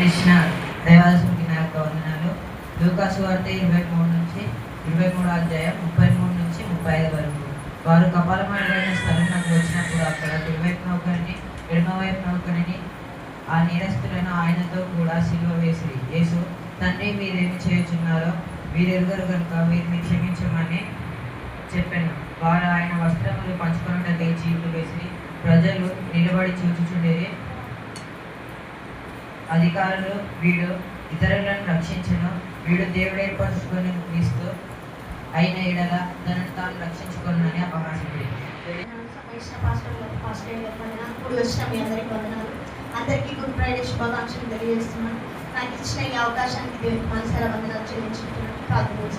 ఇచ్చిన దైవాసుకి నా యొక్క వందనాలు. లూకాసు వార్త 23 నుంచి 23 అధ్యాయం 33 నుంచి 35 వరకు. వారు కపాలమాడైన స్థలం నాకు వచ్చినప్పుడు అక్కడ కుడివైపున ఒకరిని ఎడమవైపున ఒకరిని ఆ నేరస్తులను ఆయనతో కూడా సిలువ వేసి యేసు, తండ్రి మీరేమి చేయుచున్నారో వీరెరుగరు కనుక వీరిని క్షమించమని చెప్పాను. వారు ఆయన వస్త్రములు పంచుకొనుటకై చీట్లు వేసి ప్రజలు నిలబడి చూచుచుండేది. అధికారులు, వీడు ఇతరులను రక్షించను, వీడు దేవుడు ఏర్పరచుకొని క్రీస్తు అయిన ఎడల తనను తాను రక్షించుకోనని అపహాసింది. అందరికీ గుడ్ ఫ్రైడే శుభాకాంక్షలు తెలియజేస్తున్నాను. నాకు ఇచ్చిన ఈ అవకాశానికి దేవునికి మనసారా వందనాలు చెల్లించుకుంటున్నాను. ప్రార్థన.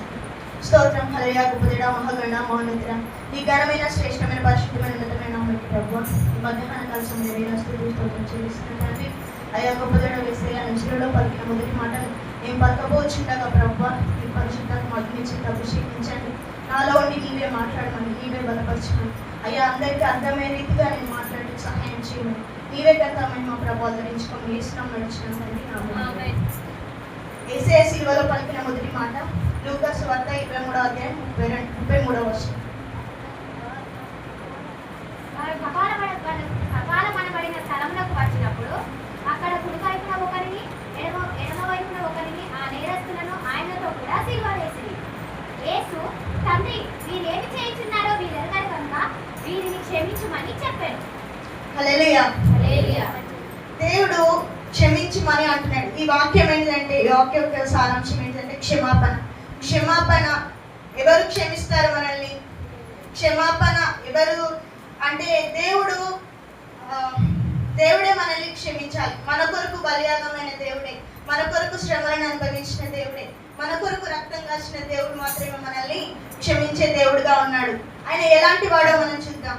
స్తోత్రం. హల్లెలూయా. గొప్పదేడా, మహాగణ, మహోన్నతుడా, ఈ ఘనమైన శ్రేష్టమైన పరిశుద్ధమైన ఉన్నతమైన నామమునకు ప్రభువా ఈ మధ్యాహ్న కాల సమయంలో స్తోత్రం చెల్లిస్తున్నాను. అయ్యా గొప్పదేడా వేసే నిజంలో పలికిన మొదటి మాటలు నేను పలకబోచుండగా ప్రభువా ఈ పరిశుద్ధాత్మ అగ్నించి అభిషేకించండి. నాలో ఉండి నీవే మాట్లాడమని, నీవే బలపరచమని అయ్యా అందరికీ అర్థమయ్యే రీతిగా నేను మాట్లాడి సహాయం చేయమని నీవే కర్తమని మా ప్రభావం ధరించుకొని వేసినాం నడిచినాం. యేసయ్య శిలువలో పలికిన మొదటి మాట లూకాసు వార్త 23వ అధ్యాయం 33వ వచనం. కపాలమనబడిన స్థలమునకు వచ్చినప్పుడు అక్కడ కుడివైపున ఒకరిని ఎడమవైపున ఒకరిని ఆ నేరస్తులను ఆయనతో కూడా సిలువ వేసిరి. యేసు, తండ్రి వీరేమి చేయుచున్నారో వీరెరుగరు కనుక వీరిని క్షమించుమని చెప్పాను. హల్లెలూయా. దేవుడు క్షమించమని అంటున్నాడు. ఈ వాక్యం ఏంటంటే, ఈ వాక్యం యొక్క సారాంశం ఏంటంటే క్షమాపణ. క్షమాపణ. ఎవరు క్షమిస్తారు మనల్ని? క్షమాపణ ఎవరు అంటే దేవుడే మనల్ని క్షమించాలి. మన కొరకు బలియాగమైన దేవుడే, మన కొరకు శ్రమలను అనుభవించిన దేవుడే, మన కొరకు రక్తం కాచిన దేవుడు మాత్రమే మనల్ని క్షమించే దేవుడుగా ఉన్నాడు. ఆయన ఎలాంటి వాడో మనం చూద్దాం.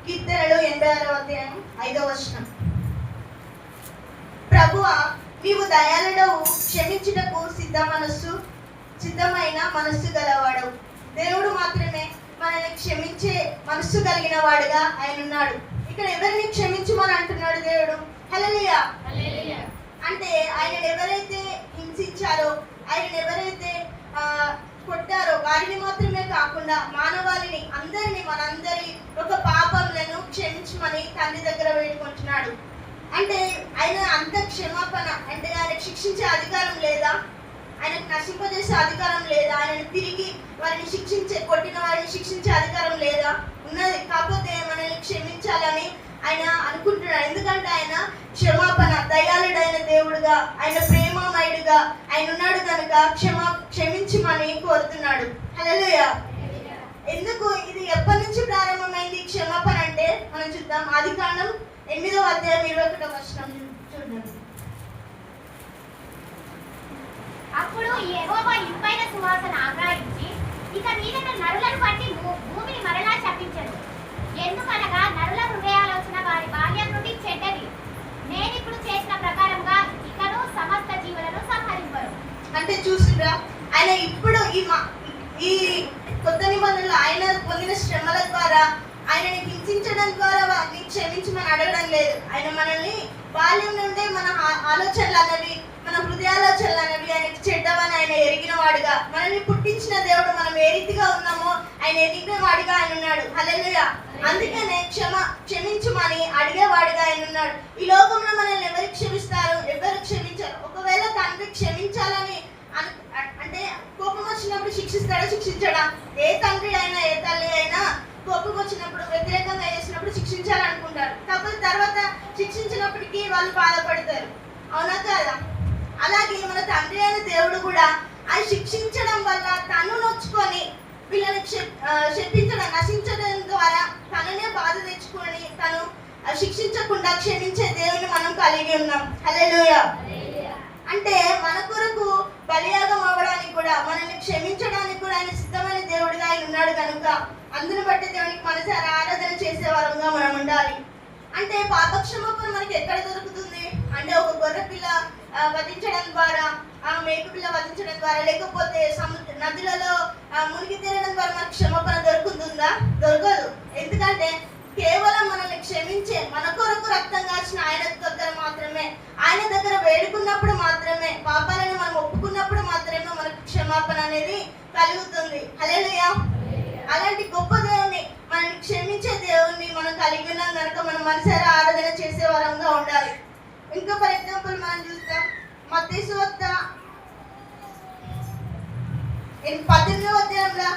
కీర్తనలు 86వ అధ్యాయం 5వ వచనం. ప్రభువా, నీవు దయాళుడవు, క్షమించుటకు సిద్ధమైన మనస్సు గలవాడవు. దేవుడు మాత్రమే మనల్ని క్షమించే మనస్సు కలిగిన వాడుగా ఆయన ఉన్నాడు. ఇక్కడ ఎవరిని క్షమించమని అంటున్నాడు దేవుడు? హల్లెలూయా. అంటే ఆయన ఎవరైతే హింసించారో, ఆయన ఎవరైతే కొట్టారో వారిని మాత్రమే కాకుండా మానవాళిని అందరినీ, మనందరి ఒక పాపములను క్షమించమని తండ్రి దగ్గర వేడుకుంటున్నాడు. అంటే ఆయన అంత క్షమాపణ అంటే ఆయనకు శిక్షించే అధికారం లేదా? ఆయనకు నశింపజేసే అధికారం లేదా? ఆయనను తిరిగి వారిని కొట్టిన వారిని శిక్షించే అధికారం లేదా? ఉన్నది. కాకపోతే మనల్ని క్షమించాలని ఆయన అనుకుంటున్నాడు. ఎందుకంటే ఆయన క్షమాపణ, దయాళుడైన దేవుడుగా, ఆయన ప్రేమమయుడుగా ఆయన ఉన్నాడు కనుక క్షమించమని కోరుతున్నాడు. హల్లెలూయా. ఎందుకు ఇది ఎప్పటి నుంచి ప్రారంభమైంది క్షమాపణ అంటే మనం చూద్దాం. ఆదికాండం 8వ అధ్యాయం 21వ వచనం చూడండి. అప్పుడు యెహోవా ఇంపైన సువాసన ఆగ్రహించి ఇక మీదట నరులను బట్టి భూమిని మరలా శపించెను. ఎందుకనగా నరుల హృదయాలోచన వారి బాల్యం నుండి చెడ్డది. నేనిప్పుడు చేసిన ప్రకారంగా ఇకను సమస్త జీవులను సంహరింపరు. అంటే చూసిరా, ఆయన ఇప్పుడు ఈ కొత్త నిబంధనలు ఆయన పొందిన శ్రమల ద్వారా, ఆయనని హింసించడం ద్వారా వారిని క్షమించమని అడగడం లేదు. ఆయన మనల్ని బాల్యం నుండే మన ఆలోచనలు అనేవి, మన హృదయాలోచనలు అనేవి ఆయనకి చెడ్డవని ఆయన ఎరిగిన వాడుగా, మనల్ని పుట్టించిన దేవుడు మనం ఏ రీతిగా ఉన్నామో ఆయన ఎరిగిన వాడిగా ఆయన ఉన్నాడు. హల్లెలూయా. అందుకనే క్షమించమని అడిగేవాడిగా ఆయన ఉన్నాడు. ఈ లోకంలో మనల్ని ఎవరు క్షమిస్తారు? ఎవరు క్షమించారు? ఒకవేళ తండ్రి క్షమించాలని అంటే కోపం వచ్చినప్పుడు శిక్షించడా? ఏ తండ్రి అయినా ఏ తల్లి అయినా కోపం వచ్చినప్పుడు, వ్యతిరేకంగా చేసినప్పుడు శిక్షించాలనుకుంటారు. కాకపోతే తర్వాత శిక్షించినప్పటికీ వాళ్ళు బాధపడతారు. అవునా కాదా? అలాగే మన తండ్రి అయిన దేవుడు కూడా ఆయన శిక్షించడం వల్ల తను నొచ్చుకొని వీళ్ళని శపించడం, నశించడం ద్వారా తననే బాధ తెచ్చుకొని తను శిక్షించకుండా క్షమించే దేవుని మనం కలిగి ఉన్నాం. హల్లెలూయా. అంటే మన కొరకు బలియాగం అవ్వడానికి కూడా, మనల్ని క్షమించడానికి కూడా ఆయన సిద్ధమైన దేవుడిగా ఆయన ఉన్నాడు కనుక అందును బట్టి దేవునికి మనసారా ఆరాధన చేసే వారంగా మనం ఉండాలి. అంటే పాపక్షమాపణ మనకి ఎక్కడ దొరుకుతుంది అంటే ఒక గొర్రె పిల్ల వధించడం ద్వారా, ఆ మేక పిల్ల వధించడం ద్వారా, లేకపోతే నదులలో మునిగి తేలడం ద్వారా మనకు క్షమాపణ దొరుకుతుందా? దొరకదు. ఎందుకంటే కేవలం మనల్ని క్షమించే, మన కొరకు రక్తం కాచిన ఆయన దగ్గర మాత్రమే ఆయన దగ్గర వేడుకున్నప్పుడు మాత్రమే, పాపాలను మనం ఒప్పుకున్నప్పుడు మాత్రమే మనకు క్షమాపణ అనేది కలుగుతుంది. హల్లెలూయా. అలాంటి గొప్ప దేవుణ్ణి, మనల్ని క్షమించే దేవుణ్ణి మనం కలిగి ఉన్నాం కనుక మనం మనసారా ఆరాధన చేసే వారంగా ఉండాలి. ఇంకా ఫర్ ఎగ్జాంపుల్ మనం చూస్తాం మత్తయి సువార్త 18వ అధ్యాయంలో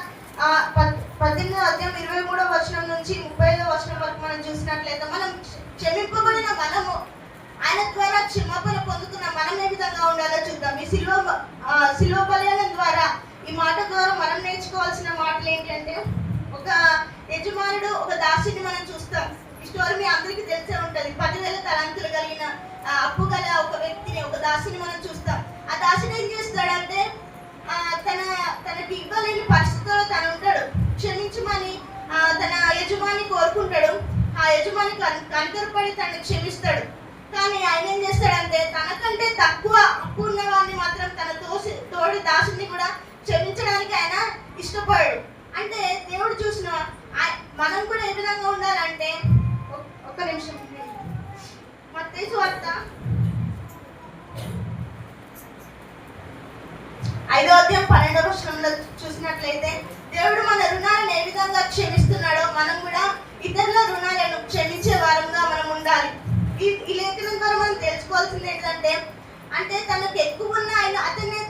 18వ అధ్యాయం 23వ వచనం నుంచి 35వ వచనం వరకు మనం చూసినట్లయితే, మనం క్షమింపబడిన మనము, ఆయన ద్వారా క్షమాపణ పొందుతున్న మనం ఏ విధంగా ఉండాలో చూద్దాం. ఈ శిలువ బలియాగం ద్వారా, ఈ మాట ద్వారా మనం నేర్చుకోవాల్సిన మాటలు ఏంటంటే, ఒక యజమానుడు ఒక దాసుని మనం చూస్తాం. ఈ స్టోరీ మీ అందరికీ తెలిసే ఉంటుంది. 10,000 తలాంతులు కలిగిన అప్పు గల ఒక వ్యక్తిని, ఒక దాసుని మనం చూస్తాం. ఆ దాసుని ఏం చేస్తాడంటే, తనకి ఇవ్వలేని పరిస్థితుల్లో తను ఉంటాడు. క్షమించమని తన యజమాని కోరుకుంటాడు. ఆ యజమాని కనికరపడి తనని క్షమిస్తాడు. కానీ ఆయన ఏం చేస్తాడంటే, తనకంటే తక్కువ అప్పు ఉన్న వాడిని మాత్రం తన తోడి దాసుని కూడా క్షమించడానికి ఆయన ఇష్టపడాడు. అంటే దేవుడు చూసిన మనం కూడా ఏ విధంగా ఉండాలంటే, ఒక్క నిమిషం, మత్తయి సువార్త 5వ అధ్యాయం 12వ వచనంలో చూసినట్లయితే, దేవుడు మన రుణాలను ఏ విధంగా క్షమిస్తున్నాడో మనం కూడా ఇతరుల రుణాలను క్షమించే వారంగా మనం ఉండాలి. ఈ లేఖనం ద్వారా మనం తెలుసుకోవాల్సింది ఏంటంటే, అంటే తనకు ఎక్కువ ఉన్న ఆయన అతన్ని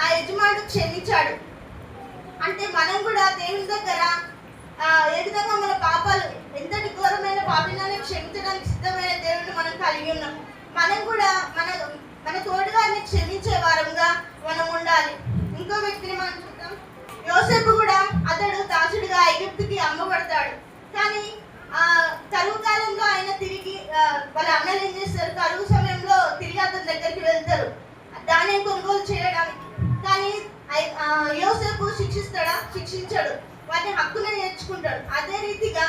ఆ యజమానుడు క్షమించాడు. అంటే మనం కూడా దేవుని దగ్గర ఏ విధంగా మన పాపాలు, ఎంతటి ఘోరమైన పాపినాన్ని క్షమించడానికి సిద్ధమైన దేవుడిని మనం కలిగి ఉన్నాం. మనం కూడా మన తోటి వారిని క్షమించే వారంగా మనం ఉండాలి. ఇంకో వ్యక్తిని మనం చూద్దాం. యోసేపు కూడా, అతడు దాసుడిగా ఐగుప్తుకి అమ్మబడతాడు. కానీ కరువు కాలంలో ఆయన తిరిగి, వాళ్ళ అన్నలు ఏం చేస్తారు, కరువు సమయంలో తిరిగి అతని దగ్గరికి వెళ్తారు ధాన్యం కొనుగోలు చేయడానికి. కానీ యోసేపు శిక్షించాడు, వాటిని హక్కునే నేర్చుకుంటాడు. అదే రీతిగా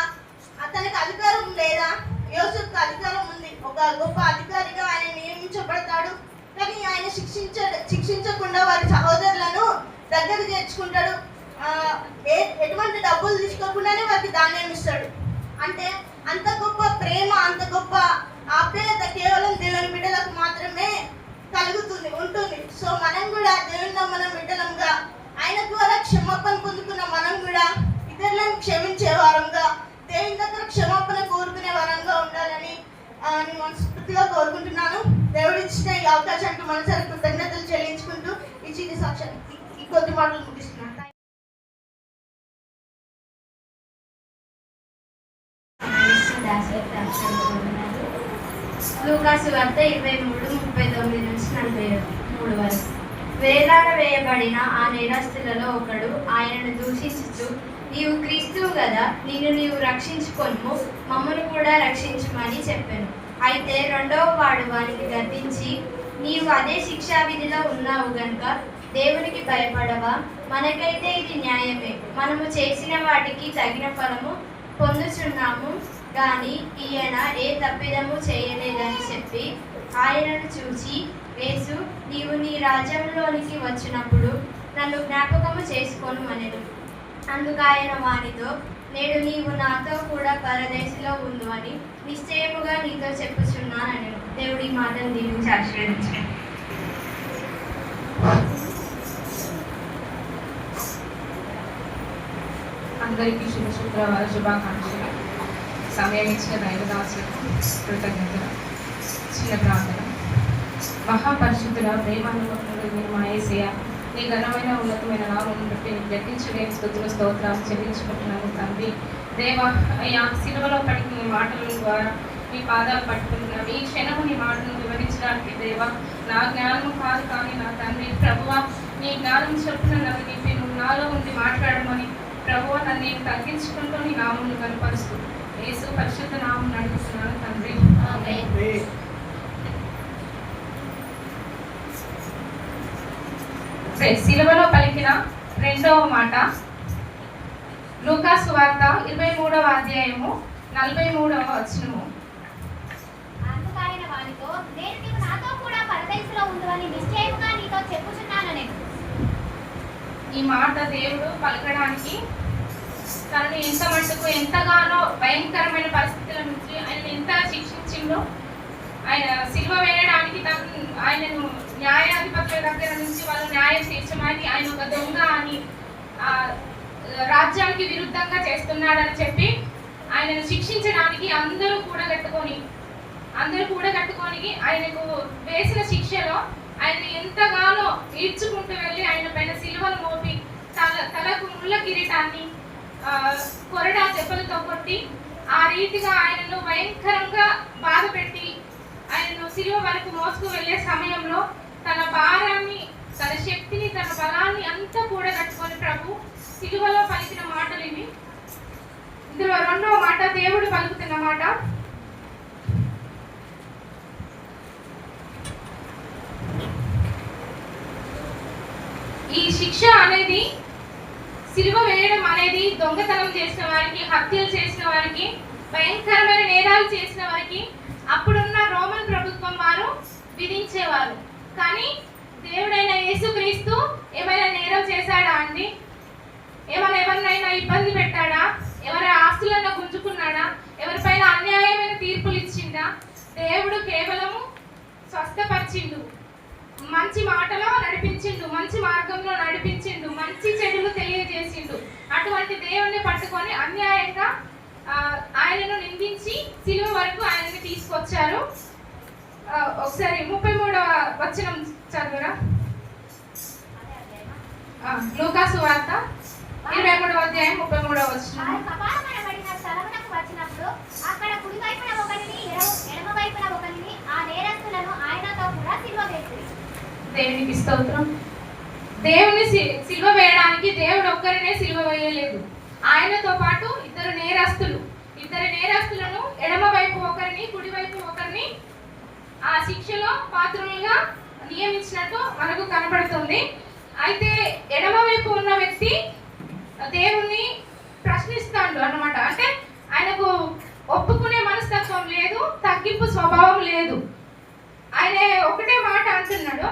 అతనికి అధికారం లేదా, యోసేపుకి అధికారం ఉంది. ఒక గొప్ప అధికారిగా ఆయన నియమించబడతాడు. కానీ ఆయన శిక్షించకుండా వారి సహోదరులను దగ్గర చేర్చుకుంటాడు. ఎటువంటి డబ్బులు తీసుకోకుండానే వారికి ధాన్యం ఇస్తాడు. అంటే అంత గొప్ప ప్రేమ, అంత గొప్ప ఆప్యాయత కేవలం దేవుని బిడ్డలకు మాత్రమే ఉంటుంది. సో మనం కూడా దేవుని నమ్మిన బిడ్డలంగా, ఆయన ద్వారా క్షమాపణ పొందుకున్న మనం కూడా ఇతరులను క్షమించే వారంగా, దేవుని దగ్గర క్షమాపణ కోరుకునే వారంగా ఉండాలని నేను మనస్ఫూర్తిగా కోరుకుంటున్నాను. దేవుడు ఇచ్చిన ఈ అవకాశానికి మనసారి కృతజ్ఞతలు చెల్లించుకుంటూ ఈ చిన్న సాక్ష్యాన్ని ఈ కొద్ది మాటలు ముగిస్తున్నాను. లూకాసు వార్త 23:39 నుంచి 43 వరకు. వేలాడ వేయబడిన ఆ నేరస్తులలో ఒకడు ఆయనను దూషించుచు, నీవు క్రీస్తువు కదా, నీవు రక్షించుకొనుము, మమ్మను కూడా రక్షించుమని చెప్పాను. అయితే రెండవ వాడు వానికి గద్దించి, నీవు అదే శిక్షా విధిలో ఉన్నావు గనుక దేవునికి భయపడవా? మనకైతే ఇది న్యాయమే, మనము చేసిన వాటికి తగిన ఫలము పొందుచున్నాము కానీ ఈయన ఏ తప్పిదము చేయలేదని చెప్పి ఆయనను చూచి, యేసు, నీవు నీ రాజ్యంలోనికి వచ్చినప్పుడు నన్ను జ్ఞాపకము చేసుకొను అనెను. అందుకు ఆయన వానితో, నేడు నీవు నాతో కూడా పరదేశంలో ఉండు అని నిశ్చయముగా నీతో చెప్పుచున్నానెను. దేవుడి మాటను దీవించి ఆశీర్వదించండి. అందరికీ శుక్రవార శుభాకాంక్షలు. సమయం ఇచ్చిన దైవదాసులకు కృతజ్ఞతలు. చిన్న ప్రార్థన. మహాపరిశుద్ధుల ప్రేమానుభవంలో మా యేసయ్య, నీ ఘనమైన ఉన్నతమైన నామమును బట్టి నీకు గర్తించలేని స్తుతులు స్తోత్రాలు చెల్లించుకుంటున్నాను తండ్రి. దేవా అయ్యా, సిలువలో పడిన నీ మాటల ద్వారా నీ పాదాలు పట్టుకుంటున్నాను. ఈ క్షణము నీ మాటను వివరించడానికి దేవా నా జ్ఞానం కాదు కానీ నా తండ్రి ప్రభువా, నీ జ్ఞానం చొప్పున నన్ను నింపి నువ్వు నాలో ఉండి మాట్లాడమని ప్రభువా నన్ను నేను తగ్గించుకుంటూ నీ నామమును కనపరుస్తూ యేసు పరిశుద్ధ నామం నడుపుతున్నాను తండ్రి. సిలువలో పలికిన రెండవ మాట లూకాసు వార్త 23వ అధ్యాయము 43వ వచనము. అందుకు ఆయన వానితో, నేను నీవు నాతో కూడా పరదేశంలో ఉండువని నిశ్చయముగా నీతో చెప్పుచున్నానెను. ఈ మాట దేవుడు పలకడానికి తనను ఎంతగానో భయంకరమైన పరిస్థితుల నుంచి ఆయన ఎంత శిక్షించిందో ఆయన సిలువ వేయడానికి ఆయనను న్యాయాధిపతుల దగ్గర నుంచి వాళ్ళు న్యాయం తీర్చమని, ఆయన ఒక దొంగ అని రాజ్యానికి విరుద్ధంగా చేస్తున్నాడని చెప్పి ఆయనను శిక్షించడానికి అందరూ కూడగట్టుకొని ఆయనకు వేసిన శిక్షలో ఆయన ఎంతగానో ఈడ్చుకుంటూ వెళ్ళి ఆయన పైన సిలువను మోపి తలకు ముళ్ళ కిరీటాన్ని కొరడా దెబ్బలతో కొట్టి ఆ రీతిగా ఆయనను భయంకరంగా బాధ పెట్టి ఆయనను సిలువ వరకు మోసుకు వెళ్ళే సమయంలో తన భారాన్ని, తన శక్తిని, తన బలాన్ని అంతా కూడగట్టుకొని ప్రభు సిలువలో పలికిన మాటలు ఇవి. ఇందులో రెండవ మాట దేవుడు పలుకుతున్న మాట, ఈ శిక్ష అనేది, సిలువ వేయడం అనేది దొంగతనం చేసిన వారికి, హత్యలు చేసిన వారికి, భయంకరమైన నేరాలు చేసిన వారికి అప్పుడున్న రోమన్ ప్రభుత్వం వారు విధించేవారు. కానీ దేవుడైన యేసుక్రీస్తు ఏమైనా నేరం చేశాడా అండి? ఎవరినైనా ఇబ్బంది పెట్టాడా? ఎవరి ఆస్తులను గుంజుకున్నాడా? ఎవరిపైన అన్యాయమైన తీర్పులు ఇచ్చిందా? దేవుడు కేవలము స్వస్థపరిచిండు, మంచి మాటలో నడిపించిండు, మంచి మార్గంలో నడిపించిండు, మంచి చెడులు తెలియజేసిండు. అటువంటి దేవుణ్ణి పట్టుకొని అన్యాయంగా ఆయనను నిందించి సిలువ వరకు ఆయనని తీసుకొచ్చారు. ఒకసారి 33వ వచనం చదువురా. లూకాసు వార్త 23వ అధ్యాయం 33వ వచనం. వచ్చినప్పుడు అక్కడ కుడి వైపున ఒకరిని, ఎడమ వైపున ఒకరిని, ఆ నేరస్తులను ఆయనతో కూడా సిలువ వేసిరి. దేవునికి స్తోత్రం. దేవుని సిలువ వేయడానికి దేవుడు ఒక్కరినే సిలువ వేయలేదు. ఆయనతో పాటు ఇద్దరు నేరస్తులను ఎడమ వైపు ఒకరిని, కుడి వైపు ఒకరిని ఆ శిక్షలో పాత్రులుగా నియమించినట్టు మనకు కనబడుతుంది. అయితే ఎడమ వైపు ఉన్న వ్యక్తి దేవుణ్ణి ప్రశ్నిస్తాడు అన్నమాట. అంటే ఆయనకు ఒప్పుకునే మనస్తత్వం లేదు, తగ్గింపు స్వభావం లేదు. ఆయన ఒకటే మాట అంటున్నాడు.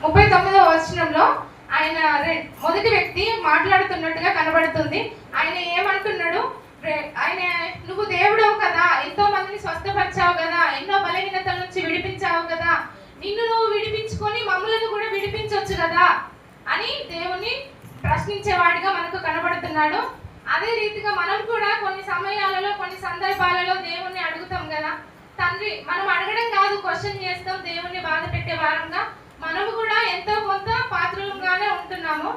39వ వచనంలో ఆయన మొదటి వ్యక్తి మాట్లాడుతున్నట్టుగా కనబడుతుంది. ఆయన ఏమంటున్నాడు? నువ్వు దేవుడవు కదా, ఎంతో మందిని స్వస్థపరిచావు కదా, ఎన్నో బలహీనతల నుంచి విడిపించావు కదా, నిన్ను నువ్వు విడిపించుకొని మమ్మల్ని కూడా విడిపించవచ్చు కదా అని దేవుణ్ణి ప్రశ్నించేవాడిగా మనకు కనబడుతున్నాడు. అదే రీతిగా మనం కూడా కొన్ని సమయాలలో, కొన్ని సందర్భాలలో దేవుణ్ణి అడుగుతాం కదా. తండ్రి, మనం అడగడం కాదు, క్వశ్చన్ చేస్తాం. దేవుణ్ణి బాధ పెట్టే వారంగా మనము కూడా ఎంతో కొంత పాత్రలుగానే ఉంటున్నాము.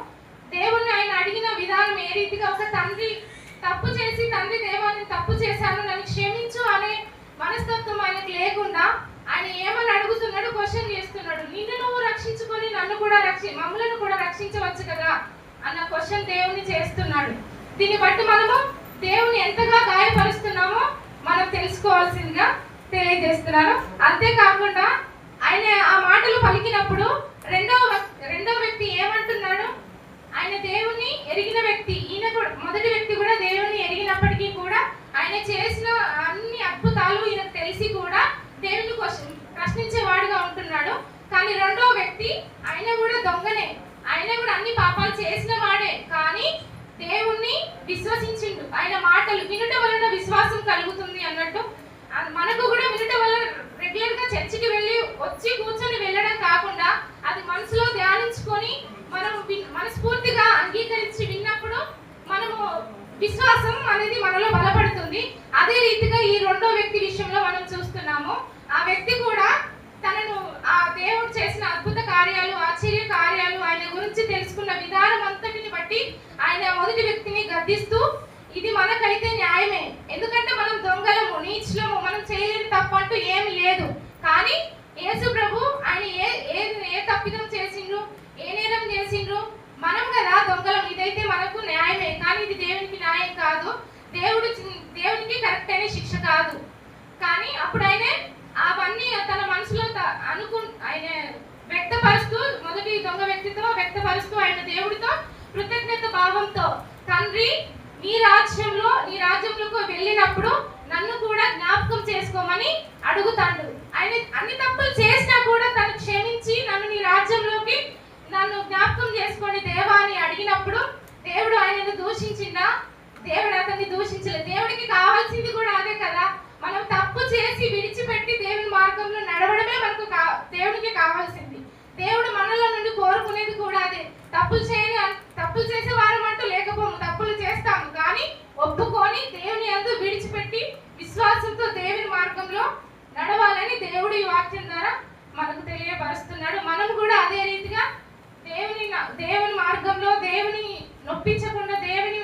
దేవుణ్ణి ఆయన అడిగిన విధానం ఏ రీతిగా, ఒక తండ్రి తప్పు చేసి, తండ్రి దేవాన్ని తప్పు చేశాను, నన్ను క్షమించు అనే మనస్తత్వం ఆయనకు లేకుండా ఆయన ఏమని అడుగుతున్నాడు? క్వశ్చన్ చేస్తున్నాడు. నిన్ను నువ్వు రక్షించుకొని నన్ను కూడా మమ్మల్ని కూడా రక్షించవచ్చు కదా అన్న క్వశ్చన్ దేవుని చేస్తున్నాడు. దీన్ని బట్టి మనము దేవుని ఎంతగా గాయపరుస్తున్నామో మనం తెలుసుకోవాల్సిందిగా తెలియజేస్తున్నాను. అంతేకాకుండా ఆయన ఆ మాటలు పలికినప్పుడు రెండవ వ్యక్తి ఏమంటున్నాడు? ఆయన దేవుణ్ణి ఎరిగిన వ్యక్తి. ఈయన కూడా, మొదటి వ్యక్తి కూడా దేవుణ్ణి ఎరిగినప్పటికీ కూడా ఆయన చేసిన అన్ని అద్భుతాలు ఈయనకు తెలిసి కూడా దేవుని ప్రశ్నించేవాడుగా ఉంటున్నాడు. కానీ రెండవ వ్యక్తి, ఆయన కూడా దొంగనే, ఆయన కూడా అన్ని పాపాలు చేసిన వాడే, కానీ దేవుణ్ణి విశ్వసించిండు. ఆయన మాటలు వినుట వలన విశ్వాసం కలుగుతుంది అన్నట్టు మనకు కూడా వినుట వలన రెగ్యులర్ గా చర్చికి వెళ్ళి వచ్చి కూర్చొని వెళ్ళడం కాకుండా అది మనసులో ధ్యానించుకొని మనం మనస్ఫూర్తిగా అంగీకరించి విన్నప్పుడు మనము విశ్వాసం అనేది మనలో బలపడుతుంది. అదే రీతిగా ఈ రెండో వ్యక్తి విషయంలో మనం చూస్తున్నాము. ఆ వ్యక్తి కూడా తనను ఆ దేవుడు చేసిన అద్భుత కార్యాలు, ఆశ్చర్య కార్యాలు, ఆయన గురించి తెలుసుకున్న విధానం అంతటిని బట్టి ఆయన మొదటి వ్యక్తిని గద్దిస్తూ, ఇది మనకైతే న్యాయమే, ఎందుకంటే మనం దొంగలము, నీచులము, మనం చేయలేని తప్పు అంటూ ఏమి లేదు. కానీ యేసు ప్రభు ఆయన ఏ తప్పిదం చేసిండ్రు, ఏ నేరం చేసిండ్రు? మనం కదా దొంగలం, ఇదైతే మనకు న్యాయమే, కానీ ఇది దేవునికి న్యాయం కాదు, దేవునికి కరెక్ట్ అయిన శిక్ష కాదు. కానీ అప్పుడు ఆయన అవన్నీ తన మనసులో ఆయన వ్యక్తపరుస్తూ, మొదటి దొంగ వ్యక్తితో వ్యక్తపరుస్తూ ఆయన దేవుడితో కృతజ్ఞత భావంతో, తండ్రి నీ రాజ్యంలోకి వెళ్ళినప్పుడు నన్ను కూడా జ్ఞాపకం చేసుకోమని అడుగుతాడు. ఆయన అన్ని తప్పులు చేసినా కూడా తను క్షమించి నన్ను నీ రాజ్యంలోకి నన్ను జ్ఞాపకం చేసుకొని దేవా అని అడిగినప్పుడు దేవుడు దేవుడు ఆయనను దూషించిందా? దేవుడు అతన్ని దూషించలేదు. దేవుడికి కావాల్సింది కూడా అదే కదా. మనం తప్పు చేసి విడిచిపెట్టి దేవుని మార్గంలో నడవడమే మనకు దేవుడికి కావాల్సింది. దేవుడు మనలో నుండి కోరుకునేది కూడా అదే. తప్పులు చేసే వారం అంటూ లేకపోము, తప్పులు చేస్తాము, కానీ ఒప్పుకొని దేవుని యందు విడిచిపెట్టి విశ్వాసంతో దేవుని మార్గంలో నడవాలని దేవుడు ఈ వాక్యం ద్వారా మనకు తెలియపరుస్తున్నాడు. మనం కూడా అదే రీతిగా దేవుని మార్గంలో దేవుని నొప్పించకుండా, దేవుని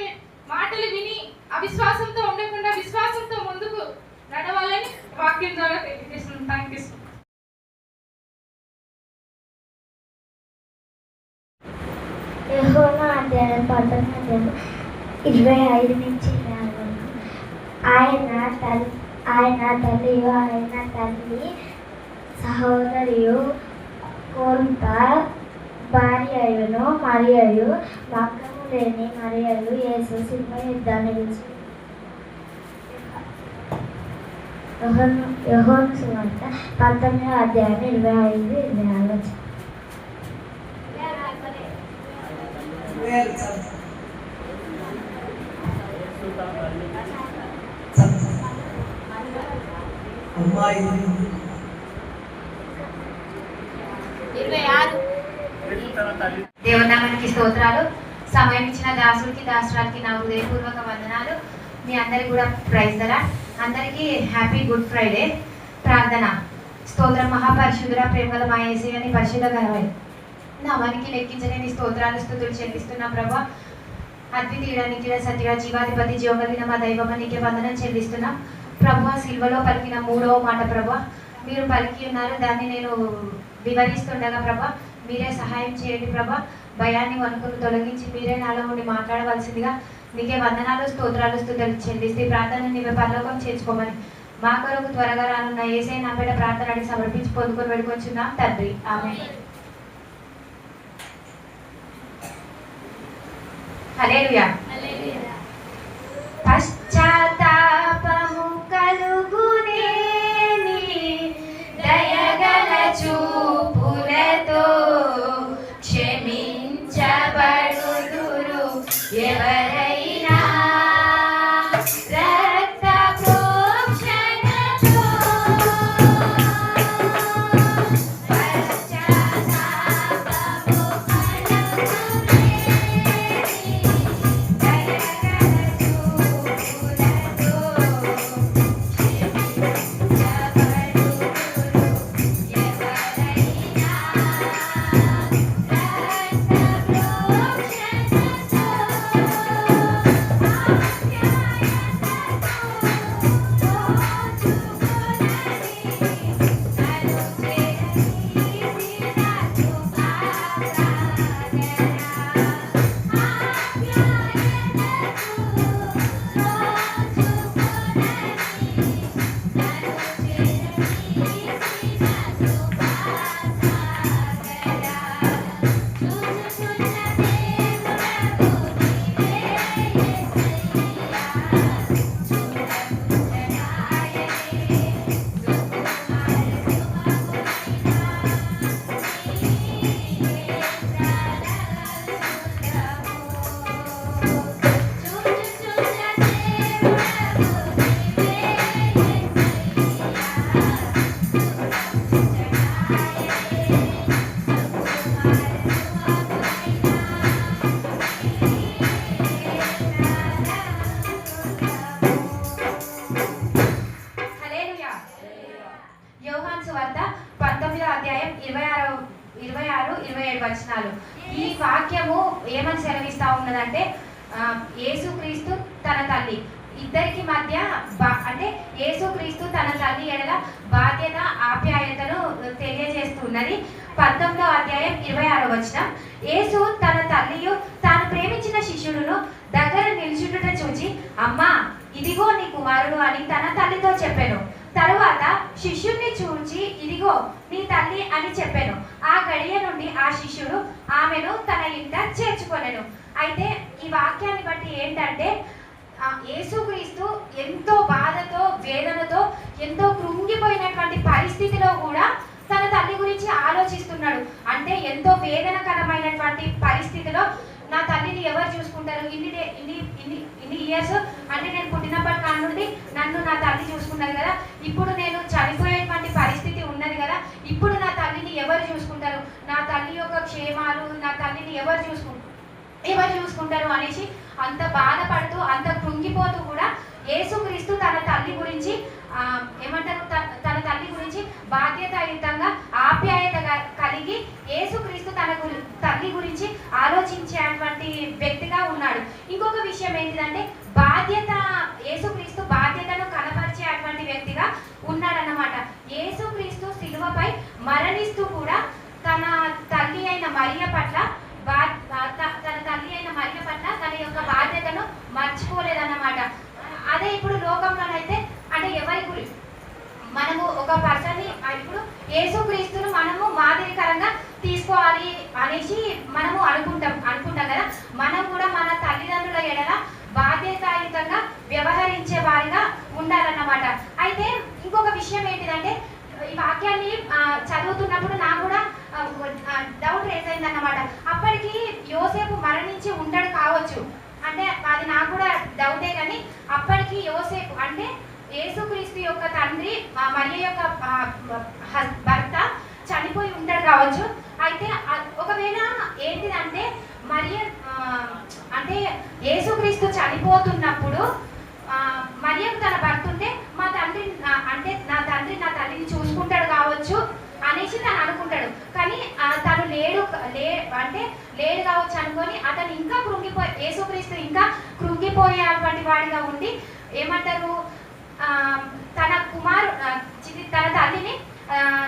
మాటలు విని అవిశ్వాసంతో ఉండకుండా విశ్వాసంతో ముందుకు నడవాలని వాక్యం ద్వారా తెలియజేస్తున్నాం. Thank you. యెహోవా అధ్యాయం 25 నుంచి 20. ఆయన తల్లి సహోదరియు కొంత భార్యయును మరియయు వాక్యము లేని మరియయు యేసు సిలువ యొద్ద నిలిచి యోహాను సువార్త 19వ అధ్యాయం 25-26. దేవునామానికి స్తోత్రాలు. సమయం ఇచ్చిన దాసుడికి దాసురాలకి నా హృదయపూర్వక వందనాలు. మీ అందరికి కూడా ప్రైజ్ ద లార్డ్. అందరికీ హ్యాపీ గుడ్ ఫ్రైడే. ప్రార్థన. స్తోత్రం మహాపరిశుద్ధుడ ప్రేమల మా యేసయ్య నీ పరిశుద్ధ నామానికి లెక్కించలేని స్తోత్రాలు స్తుతులు చెల్లిస్తున్నా ప్రభా. అద్వితీయుడ నిత్యుడ సత్యుడ జీవాధిపతి జీవగలిగిన మా దైవమ నీకే వందనం చెల్లిస్తున్నా ప్రభా. సిల్వలో పలికిన 3వ మాట ప్రభా మీరు పలికి ఉన్నారు, దాన్ని నేను వివరిస్తుండగా ప్రభా మీరే సహాయం చేయండి ప్రభా. భయాన్ని వణుకును తొలగించి మీరే నాలో ఉండి మాట్లాడవలసిందిగా నీకే వందనాలు స్తోత్రాలు స్తుతులు చెల్లిస్తే ప్రార్థన నీవే పరలోకం చేర్చుకోమని మా కొరకు త్వరగా రానున్న యేసయ్య నా పేట ప్రార్థన అడిగి సమర్పించి పొందుకొని వెళ్ళుకొచ్చున్నాం తండ్రి. ఆమేన్. హల్లెలూయా. పశ్చాత్తాపము కలుగునేని దయగల చూపులతో క్షమించబడుదురు ఎవరైనా రక్త ప్రోక్షణతో. పశ్చాత్తాపము యోహాను సువార్త 19వ అధ్యాయం 26-27 వచనాలు. ఈ వాక్యము ఏమని సెలవిస్తా ఉన్నదంటే యేసుక్రీస్తు తన తల్లి ఇద్దరికి మధ్య అంటే యేసుక్రీస్తు తన తల్లి ఎడల బాధ్యత ఆప్యాయతను తెలియజేస్తున్నది. 19వ అధ్యాయం 26వ వచనం. యేసు తన తల్లియు తాను ప్రేమించిన శిష్యుడును దగ్గర నిల్చుండుట చూచి అమ్మా ఇదిగో నీ కుమారుడు అని తన తల్లితో చెప్పాను. తరువాత శిష్యుడిని చూచి ఇదిగో నీ తల్లి అని చెప్పాను. ఆ గడియ నుండి ఆ శిష్యుడు ఆమెను తన ఇంట చేర్చుకొనెను. అయితే ఈ వాక్యాన్ని బట్టి ఏంటంటే యేసుక్రీస్తు ఎంతో బాధతో వేదనతో ఎంతో కృంగిపోయినటువంటి పరిస్థితిలో కూడా తన తల్లి గురించి ఆలోచిస్తున్నాడు. అంటే ఎంతో వేదనకరమైనటువంటి పరిస్థితిలో నా తల్లిని ఎవరు చూసుకుంటారు? ఇన్ని ఇయర్స్ అంటే నేను పుట్టినప్పటి కాడి నుండి నన్ను నా తల్లి చూసుకున్నది కదా, ఇప్పుడు నేను చనిపోయేటువంటి పరిస్థితి ఉన్నది కదా, ఇప్పుడు నా తల్లిని ఎవరు చూసుకుంటారు? నా తల్లి యొక్క క్షేమాలు, నా తల్లిని ఎవరు చూసుకుంటారు అనేసి అంత బాధపడుతూ అంత కృంగిపోతూ కూడా యేసుక్రీస్తు తన తల్లి గురించి ఏమంటారు, తన తల్లి గురించి బాధ్యతాయుతంగా ఆప్యాయత కలిగి యేసుక్రీస్తు తల్లి గురించి ఆలోచించేటువంటి వ్యక్తిగా ఉన్నాడు. ఇంకొక విషయం ఏంటిదంటే యేసుక్రీస్తు బాధ్యతను కనపరిచేటువంటి వ్యక్తిగా ఉన్నాడన్నమాట. యేసుక్రీస్తు శిలువపై మరణిస్తూ కూడా తన తల్లి అయిన మరియ పట్ల తన యొక్క బాధ్యతను మర్చిపోలేదన్నమాట. అదే ఇప్పుడు లోకంలోనైతే అంటే ఎవరి గురించి మనము ఒక పర్సన్ని ఇప్పుడు యేసుక్రీస్తును మనము మాదిరికరంగా తీసుకోవాలి అనేసి మనము అనుకుంటాం కదా, మనం కూడా మన తల్లిదండ్రుల ఎడల బాధ్యతాయుతంగా వ్యవహరించే వారిగా ఉండాలన్నమాట. అయితే ఇంకొక విషయం ఏంటిదంటే ఈ వాక్యాన్ని చదువుతున్నప్పుడు నాకు కూడా డౌట్ రేస్ అయిందన్నమాట. అప్పటికి యోసేపు మరణించి ఉంటాడు కావచ్చు, అంటే అది నాకు కూడా డౌటే, కానీ అప్పటికి యోసేపు అంటే యేసుక్రీస్తు యొక్క తండ్రి మరియ యొక్క భర్త చనిపోయి ఉంటాడు కావచ్చు. అయితే ఒకవేళ ఏంటిదంటే మరియ అంటే యేసుక్రీస్తు చనిపోతున్నప్పుడు మరియకు తన భర్త ఉంటే మా తండ్రి అంటే నా తల్లిని చూసుకుంటాడు కావచ్చు అనేసి తను అనుకుంటాడు. కానీ తను లేడు కావచ్చు అనుకొని అతను ఇంకా యేసుక్రీస్తు ఇంకా కృంగిపోయేటువంటి వాడిగా ఉండి ఏమంటారు, తన తల్లిని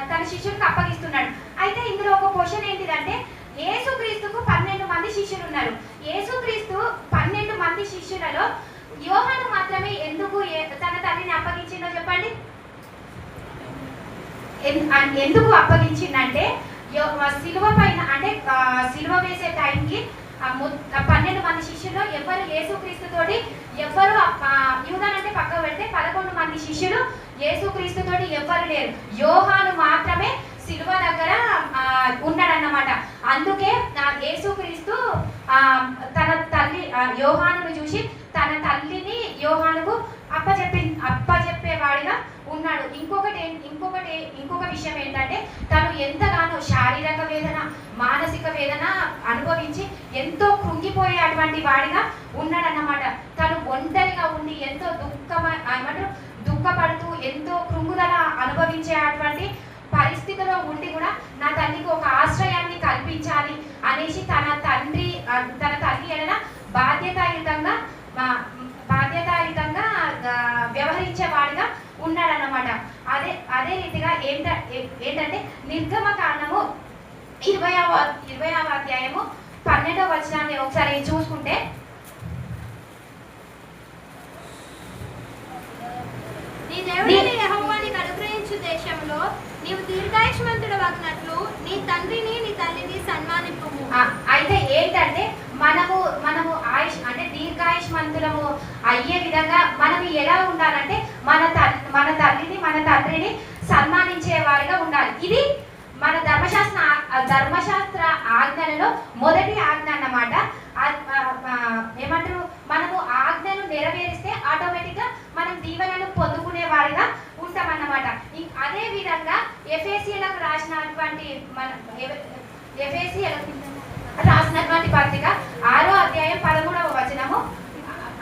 తన శిష్యులకు అప్పగిస్తున్నాడు. అయితే ఇందులో ఒక క్వశ్చన్ ఏంటిదంటే యేసుక్రీస్తుకు 12 మంది శిష్యులు ఉన్నారు. యేసుక్రీస్తు 12 మంది శిష్యులలో యోహాను మాత్రమే ఎందుకు తన తల్లిని అప్పగించిందో చెప్పండి. ఎందుకు అప్పగించిందంటే సిలువ పైన అంటే సిలువ వేసే టైంకి 12 మంది శిష్యులు ఎవరు యేసుక్రీస్తుతోటి ఎవరు యూదానంటే పక్కకు పెడితే 11 మంది శిష్యులు యేసుక్రీస్తుతోటి ఎవ్వరు లేరు. యోహాను మాత్రమే సిలువ దగ్గర ఉన్నాడన్నమాట. అందుకే యేసుక్రీస్తు తన తల్లి యోహానును చూసి తన తల్లిని యోహానుకు అప్పచెప్పేవాడిగా ఉన్నాడు. ఇంకొక విషయం ఏంటంటే తను ఎంతగానో శారీరక వేదన మానసిక వేదన అనుభవించి ఎంతో కృంగిపోయేటువంటి వాడిగా ఉన్నాడన్నమాట. తను ఒంటరిగా ఉండి ఎంతో దుఃఖపడుతూ ఎంతో కృంగుదల అనుభవించేటువంటి పరిస్థితిలో ఉండి కూడా నా తల్లికి ఒక ఆశ్రయాన్ని కల్పించాలి అనేసి తన తల్లి ఎడల బాధ్యతాయుతంగా వ్యవహరించేవాడిగా ఉన్నాడన్నమాట. అదే రీతిగా ఏంటంటే నిర్గమకాండము 20వ అధ్యాయము 12వ వచనాన్ని ఒకసారి చూసుకుంటే, నీ దేవుడైన యెహోవా నీకు అనుగ్రహించు దేశంలో నీవు దీర్ఘాయుష్మంతుడు వగినట్లు నీ తండ్రిని నీ తల్లిని సన్మానింపుము. అయితే ఏంటంటే మనము ఆయుష్ అంటే దీర్ఘాయుష్మంతులము అయ్యే విధంగా మనం ఎలా ఉండాలంటే మన తల్లిని మన తండ్రిని సన్మానించే వారిగా ఉండాలి. ఇది మన ధర్మశాస్త్ర ఆజ్ఞలలో మొదటి ఆజ్ఞ అన్నమాట. ఏమంటారు, మనము ఆజ్ఞను నెరవేరిస్తే ఆటోమేటిక్గా మనం దీవెనను పొందుకునే వారిగా ఉంటామన్నమాట. అదే విధంగా ఎఫెసీయులకు రాసినటువంటి పత్రిక 6వ అధ్యాయం 13వ వచనము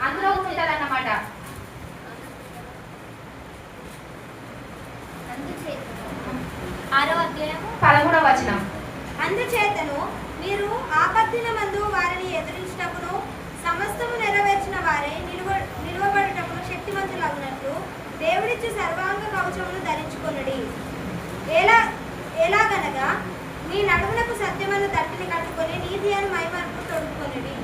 అందులో ఉంటుందన్నమాట. 6వ అధ్యాయము 13వ వచనం. అందుచేతను మీరు ఆపత్తినమందు వారిని ఎదిరించుటకును సమస్తము నెరవేర్చిన వారే నిలువబడుటకును శక్తివంతులగునట్లు దేవుడిచ్చే సర్వాంగ కవచమును ధరించుకొనుడి. ఎలాగనగా మీ నడుములకు సత్యమైన తట్టిని కట్టుకొని నీతి అని మైమరుపు తొడుక్కొనుడి.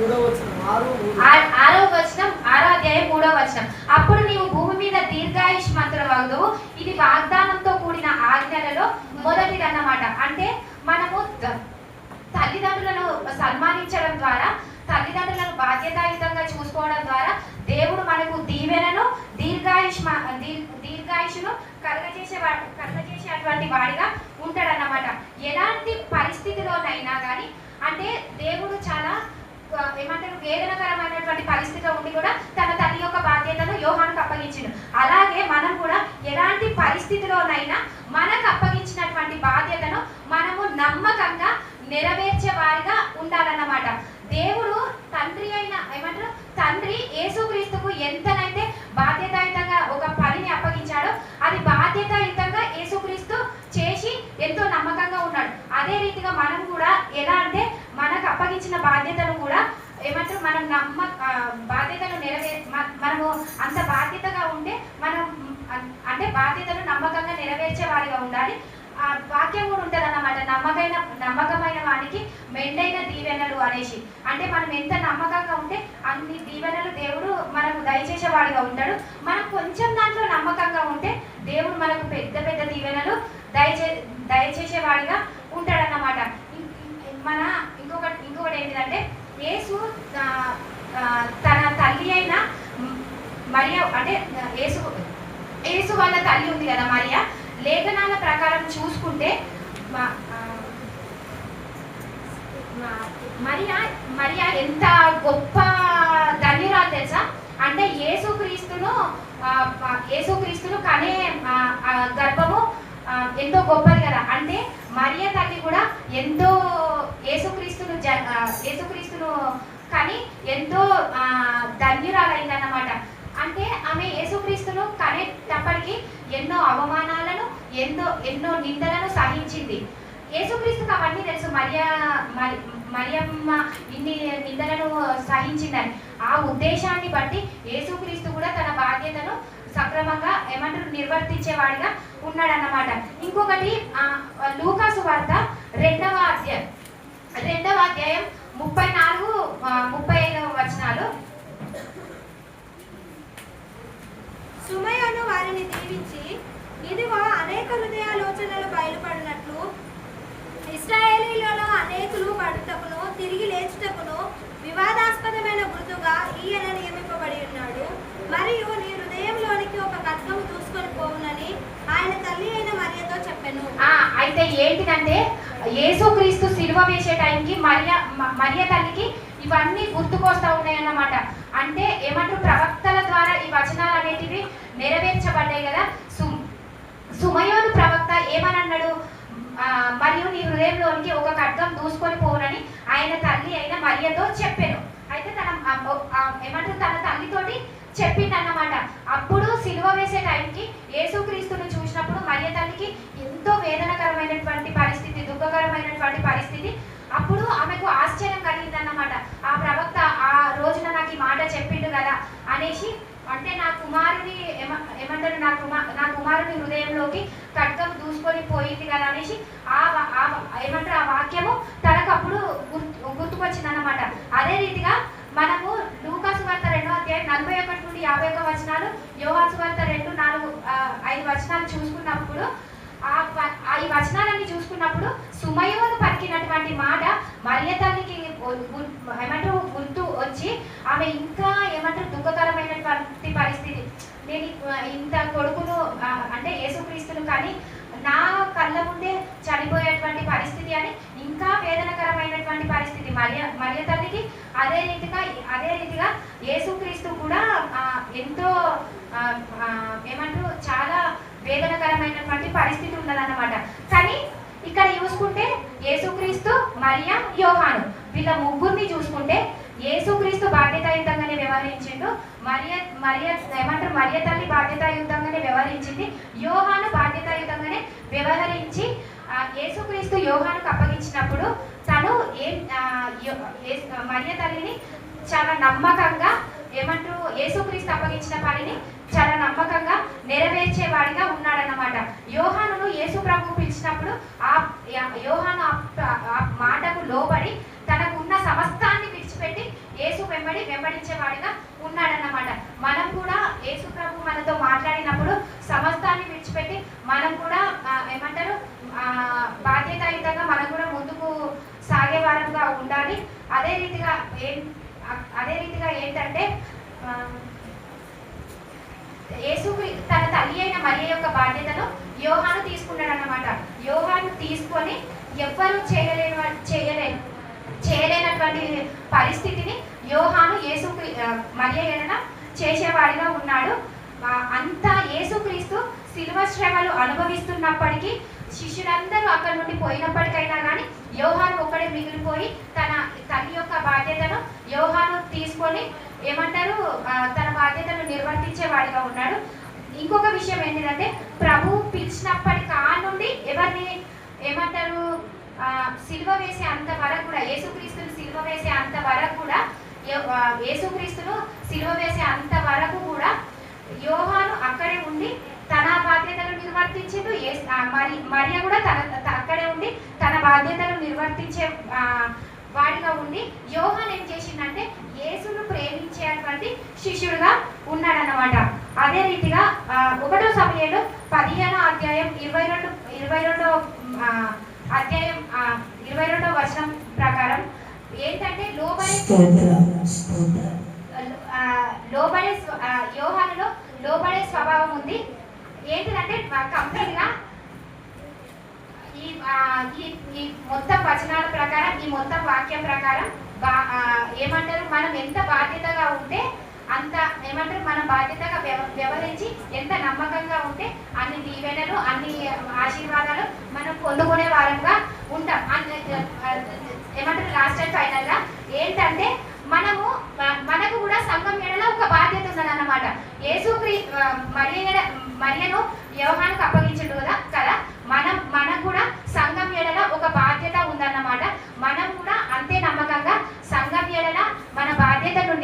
6వ వచనం 6వ అధ్యాయం 3వ వచనం. అప్పుడు నీవు భూమి మీద దీర్ఘాయుష్మంతుడవగుదువు. ఇది వాగ్దానంతో కూడిన ఆజ్ఞలలో మొదటిదన్నమాట. అంటే మనము తల్లిదండ్రులను సన్మానించడం ద్వారా, తల్లిదండ్రులను బాధ్యతాయుతంగా చూసుకోవడం ద్వారా దేవుడు మనకు దీవెనను దీర్ఘాయుషును కలగజేసేటువంటి వాడిగా ఉంటాడన్నమాట. ఎలాంటి పరిస్థితి అప్పగించిండు. అలాగే మనం కూడా ఎలాంటి పరిస్థితిలోనైనా మనకు అప్పగించినటువంటి బాధ్యతను మనము నమ్మకంగా నెరవేర్చే వారిగా ఉండాలన్నమాట. దేవుడు తండ్రి యేసుక్రీస్తుకు ఎంతనైతే బాధ్యతాయుతంగా ఒక పనిని అప్పగించాడో అది బాధ్యతాయుతంగా యేసుక్రీస్తు చేసి ఎంతో నమ్మకంగా ఉన్నాడు. అదే రీతిగా మనం కూడా ఎలా అంటే మనకు అప్పగించిన బాధ్యతను కూడా మనం బాధ్యతను మనము అంత బాధ్యతగా ఉంటే మనం అంటే బాధ్యతను నమ్మకంగా నెరవేర్చే వారిగా ఉండాలి. ఆ వాక్యం కూడా ఉంటుంది అన్నమాట, నమ్మకమైన వానికి మెండైన దీవెనలు అనేసి. అంటే మనం ఎంత నమ్మకంగా ఉంటే అన్ని దీవెనలు దేవుడు మనకు దయచేసేవాడిగా ఉంటాడు. మనం కొంచెం దాంట్లో నమ్మకంగా ఉంటే దేవుడు మనకు పెద్ద పెద్ద దీవెనలు దయచేసేవాడిగా ఉంటాడన్నమాట. ఇంకొకటి ఏంటిదంటే యేసు తన తల్లి అయిన మరియా, అంటే యేసు వాళ్ళ తల్లి ఉంది కదా మరియా, లేఖనాల ప్రకారం చూసుకుంటే మరియా ఎంత గొప్ప ధన్యురాలు తెలుసా. అంటే యేసుక్రీస్తును కనే గర్భము ఎంతో గొప్పది కదా. అంటే మరియ తల్లి కూడా ఎంతో యేసుక్రీస్తును కానీ ఎంతో ధన్యురాలైందన్నమాట. అంటే ఆమె యేసుక్రీస్తును కనేటప్పటికి ఎన్నో అవమానాలను ఎన్నో నిందలను సహించింది. యేసుక్రీస్తుకు అవన్నీ తెలుసు, మరియమ్మ ఇన్ని నిందలను సహించిందని. ఆ ఉద్దేశాన్ని బట్టి యేసుక్రీస్తు కూడా తన బాధ్యతను సక్రమంగా నిర్వర్తించేవాడిగా ఉన్నాడన్నమాట. ఇంకొకటి లూకాసు వార్త 2వ అధ్యాయం 34-35 వచనాలు. సుమయోను వారిని దీవించి, ఇదిగో అనేక హృదయాలోచనలు బయలుపడినట్లు ఇశ్రాయేలీలలో అనేకులు పడుటకును తిరిగి లేచుటకును వివాదాస్పదమైన గుర్తుగా ఈయన నియమింపబడి ఉన్నాడు. మరియు నీ హృదయంలోనికి ఒక ఖడ్గము దూసుకొని పోవునని ఆయన తల్లి అయిన మరియతో చెప్పెను. అయితే ఏంటిదంటే యేసుక్రీస్తు సిలువ వేసే టైంకి మరియ తల్లికి ఇవన్నీ గుర్తుకొస్తా ఉన్నాయన్నమాట. అంటే ప్రవక్తల ద్వారా ఈ వచనాలు అనేటివి నెరవేర్చబడ్డాయి కదా. సుమయోను ప్రవక్త ఏమనన్నాడు, మరియు నీ హృదయంలోనికి ఒక ఖడ్గం దూసుకొని పోనని ఆయన తల్లి అయిన మరియతో చెప్పాను. అయితే తన తల్లితోటి చెప్పిందన్నమాట. అప్పుడు సిలువ వేసే టైంకి యేసుక్రీస్తును చూసినప్పుడు మరియ తల్లికి ఎంతో వేదనకరమైనటువంటి పరిస్థితి, దుఃఖకరమైనటువంటి పరిస్థితి. అప్పుడు ఆమెకు ఆశ్చర్యం కలిగిందన్నమాట. ఆ ప్రవక్త ఆ రోజున నాకు ఈ మాట చెప్పిండు కదా అనేసి. అంటే నా కుమారుని నా కుమారుని హృదయంలోకి ఖడ్గం దూసుకొని పోయింది కదా అనేసి ఆ వాక్యము తనకు అప్పుడు గుర్తుకొచ్చిందన్నమాట. అదే రీతిగా మనము లూకాసు వార్త 2వ అధ్యాయం 41-51 వచనాలు, యోహాను వార్త 2-4-5 వచనాలు చూసుకున్నప్పుడు ఈ వచనాలన్నీ చూసుకున్నప్పుడు సుమయోను పలికినటువంటి మాట మరియ తల్లికి గుర్తు వచ్చి ఆమె ఇంకా దుఃఖకరమైనటువంటి పరిస్థితి. నేను ఇంత కొడుకును అంటే యేసుక్రీస్తును కానీ నా కళ్ళ ముందే చనిపోయేటువంటి పరిస్థితి అని ఇంకా వేదనకరమైనటువంటి పరిస్థితి మరియ తల్లికి. అదే రీతిగా యేసుక్రీస్తు కూడా ఎంతో చాలా వేదనకరమైనటువంటి పరిస్థితి ఉన్నదన్నమాట. కానీ ఇక్కడ చూసుకుంటే యేసుక్రీస్తు, మరియ, యోహాను వీళ్ళ ముగ్గురిని చూసుకుంటే యేసుక్రీస్తు బాధ్యతాయుతంగానే వ్యవహరించిండు, మరియ తల్లి బాధ్యతాయుతంగానే వ్యవహరించింది, యోహాను బాధ్యతాయుతంగానే వ్యవహరించి యేసుక్రీస్తు యోహానుకు అప్పగించినప్పుడు తను మరియ తల్లిని చాలా నమ్మకంగా యేసుక్రీస్తు అప్పగించిన పనిని చాలా నమ్మకంగా నెరవేర్చేవాడిగా ఉన్నాడన్నమాట. యోహానును యేసు ప్రభు పిలిచినప్పుడు యోహాను ఆ మాటకు లోబడి తనకు ఉన్న సమస్తాన్ని విడిచిపెట్టి యేసు వెంబడించేవాడిగా ఉన్నాడన్నమాట. మనం కూడా యేసు ప్రభు మనతో మాట్లాడినప్పుడు సమస్తాన్ని విడిచిపెట్టి మనం కూడా బాధ్యతాయుతంగా మనం కూడా ముందుకు సాగేవారంగా ఉండాలి. అదే రీతిగా ఏంటంటే తన తల్లి అయిన మరియ యొక్క బాధ్యతను యోహాను తీసుకున్నాడు అన్నమాట. యోహాను తీసుకొని ఎవ్వరూ చేయలేనటువంటి పరిస్థితిని యోహాను మరియ చేసేవాడిగా ఉన్నాడు. అంతా యేసుక్రీస్తు శిలువ శ్రమలు అనుభవిస్తున్నప్పటికీ శిష్యులందరూ అక్కడ నుండి పోయినప్పటికైనా కానీ యోహాను ఒక్కడే మిగిలిపోయి తన తల్లి యొక్క బాధ్యతను యోహాను తీసుకొని ఏమంటారు తన బాధ్యతను నిర్వర్తించేవాడిగా ఉన్నాడు. ఇంకొక విషయం ఏంటంటే ప్రభు పిలిచినప్పటి నుండి ఎవరిని ఏమంటారు సిలువ వేసే అంత వరకు కూడా యేసుక్రీస్తును సిలువ వేసే అంత వరకు కూడా యేసుక్రీస్తును సిలువ వేసే అంత వరకు కూడా యోహాను అక్కడే ఉండి తన బాధ్యతలు నిర్వర్తించిండు. మరియ కూడా అక్కడే ఉండి తన బాధ్యతలు నిర్వర్తించే వాడిగా ఉండి యోహాన్ ఏం చేసిందంటే యేసును ప్రేమించేటువంటి శిష్యుడుగా ఉన్నాడన్నమాట. అదే రీతిగా 1 సమూయేలు 15వ అధ్యాయం 22వ అధ్యాయం 22వ వచనం ప్రకారం ఏంటంటే లోబడే యోహానులో లోబడే స్వభావం ఉంది. ఏంటిదంటే కంప్లీట్గా ఈ మొత్తం వచనాల ప్రకారం ఈ మొత్తం వాక్యం ప్రకారం ఏమంటారు మనం ఎంత బాధ్యతగా ఉంటే అంత ఏమంటారు మన బాధ్యతగా వ్యవహరించి ఎంత నమ్మకంగా ఉంటే అన్ని దీవెనలు అన్ని ఆశీర్వాదాలు మనం పొందుకునే వారంగా ఉంటాం. ఏమంటారు లాస్ట్ అండ్ ఫైనల్గా ఏంటంటే మనకు కూడా సంఘం ఎడల ఒక బాధ్యత ఉన్నదన్నమాట. మరియను యోహానుకు అప్పగించడు కదా మనకు కూడా సంఘం ఎడల ఒక బాధ్యత ఉందన్నమాట. మనం కూడా అంతే నమ్మకంగా సంఘం ఎడల మన బాధ్యతను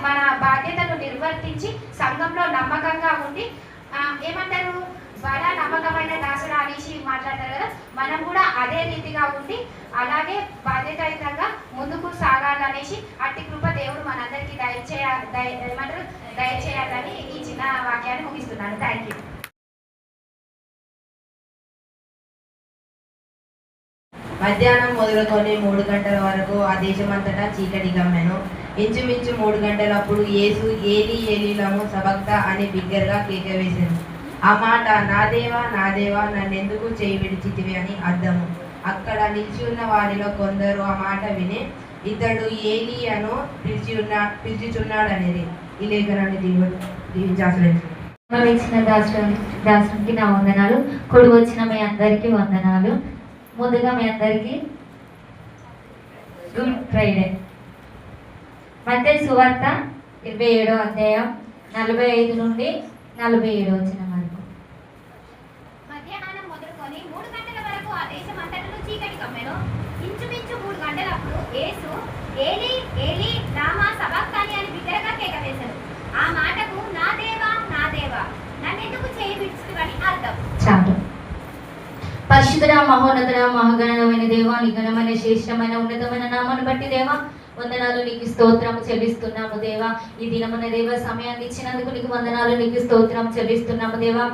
మన బాధ్యతను నిర్వర్తించి సంఘంలో నమ్మకంగా ఉండి ఏమంటారు బడా నమ్మకమైన దాసుడు అనేసి మాట్లాడతారు కదా, మనం కూడా అదే రీతిగా ఉండి అలాగే బాధ్యతాయుతంగా ముందుకు సాగాలనేసి అట్టి కృప దేవుడు మనందరికీ దయచేయాలని ఈ చిన్న వాక్యాన్ని ముగిస్తున్నాను. Thank you. మధ్యాహ్నం మొదలుకొని 3 గంటల వరకు ఆ దేశమంతటా చీకటి గమ్మెను. ఇంచుమించు 3 గంటలప్పుడు యేసు ఏలీ ఏలీ లము సబక్తా అని బిగ్గరగా కేక వేశాను. ఆ మాట నా దేవా నన్నెందుకు చేయి విడిచితివి అని అర్థము. అక్కడ నిలిచి ఉన్న వారిలో కొందరు ఆ మాట విని ఇతడు ఏలీయను పిలిచిచున్నాడనేది. ఈ లేఖనాన్ని దీవించాల్సిన దాసునికి నా వందనాలు. కొడు వచ్చిన మీ అందరికీ వందనాలు. ముందుగా మీ అందరికీ గుడ్ ఫ్రైడే. మత్తయి సువార్త 27వ అధ్యాయం 45 నుండి 47 వచనం వరకు. మధ్యాహ్నం మొదలుకొని 3 గంటల వరకు ఆ దేశం అంతటా చీకటి కమ్మెను. ఇంచుమించు 3 గంటలప్పుడు యేసు ఏలీ ఏలీ లామా సబక్తాని అని బిగ్గరగా కేక వేశాడు. ఆ మాటకు నా దేవా నన్నెందుకు చేయి విడిచితివని అర్థం. చాలు. పరిశుద్ధ మహోన్నతుడ మహాగణమైన దేవా, నీ ఘనమైన శ్రేష్టమైన ఉన్నతమైన నామాన్ని బట్టి దేవా వందనాలు, నీకు స్తోత్రము చెల్లిస్తున్నాము దేవా. ఈ దినమున దేవ సమయాన్ని ఇచ్చినందుకు నీకు వందనాలు, నీకు స్తోత్రం చెల్లిస్తున్నాము దేవా.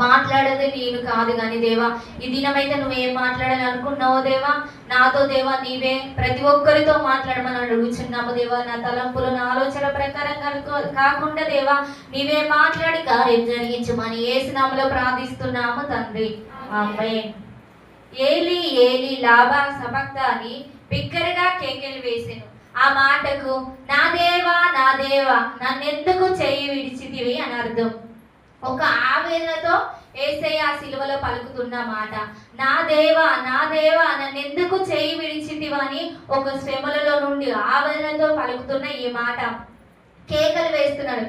మాట్లాడేది నేను కాదు కానీ దేవా, ఈ దినమైతే నువ్వేం మాట్లాడాలనుకున్నావు దేవా, నాతో దేవా నీవే ప్రతి ఒక్కరితో మాట్లాడమని అడుగుచున్నాము దేవా. నా తలంపులు నా ఆలోచన ప్రకారం కాకుండా దేవా నీవే మాట్లాడి కార్యం జరిగించమని యేసు నామములో ప్రార్థిస్తున్నాము తండ్రి, ఆమేన్. ఏలీ ఏలీ లామా సబక్తాని బిగ్గరగా కేకలు వేసెను. ఆ మాటకు నా దేవా నన్నెందుకు చేయి విడిచితివి అని అర్థం. ఒక ఆవేదనతో యేసయ్య ఆ సిలువలో పలుకుతున్న మాట నా దేవా నన్నెందుకు చేయి విడిచితివని ఒక శ్రమలలో నుండి ఆవేదనతో పలుకుతున్న ఈ మాట కేకలు వేస్తున్నాడు.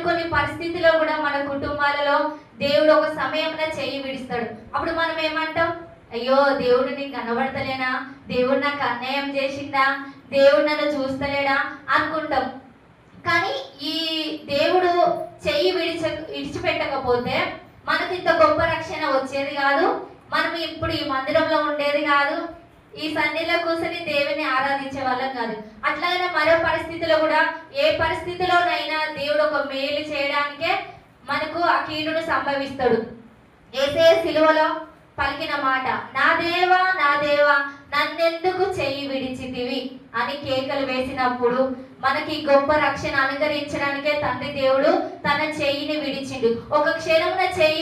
కొన్ని పరిస్థితుల్లో కూడా మన కుటుంబాలలో దేవుడు ఒక సమయంలో చేయి విడిస్తాడు. అప్పుడు మనం ఏమంటాం, అయ్యో దేవుడు నీకు కనబడతలేనా, దేవుడు నాకు అన్యాయం చేసిందా, దేవుడు నన్ను చూస్తలేడా అనుకుంటాం. కానీ ఈ దేవుడు చెయ్యి విడిచిపెట్టకపోతే మనకు ఇంత గొప్ప రక్షణ వచ్చేది కాదు, మనం ఇప్పుడు ఈ మందిరంలో ఉండేది కాదు, ఈ సన్నిధిలో కూర్చొని దేవుని ఆరాధించే వాళ్ళం కాదు. అట్లాగే మరో పరిస్థితిలో కూడా ఏ పరిస్థితిలోనైనా దేవుడు ఒక మేలు చేయడానికే మనకు ఆ కీడును సంభవిస్తాడు. యేసయ్య సిలువలో పలికిన మాట నా దేవా నన్నెందుకు చెయ్యి విడిచితివి అని కేకలు వేసినప్పుడు మనకి గొప్ప రక్షణ అనుగ్రహించడానికే తండ్రి దేవుడు తన చెయ్యిని విడిచిండు. ఒక క్షణమున చెయ్యి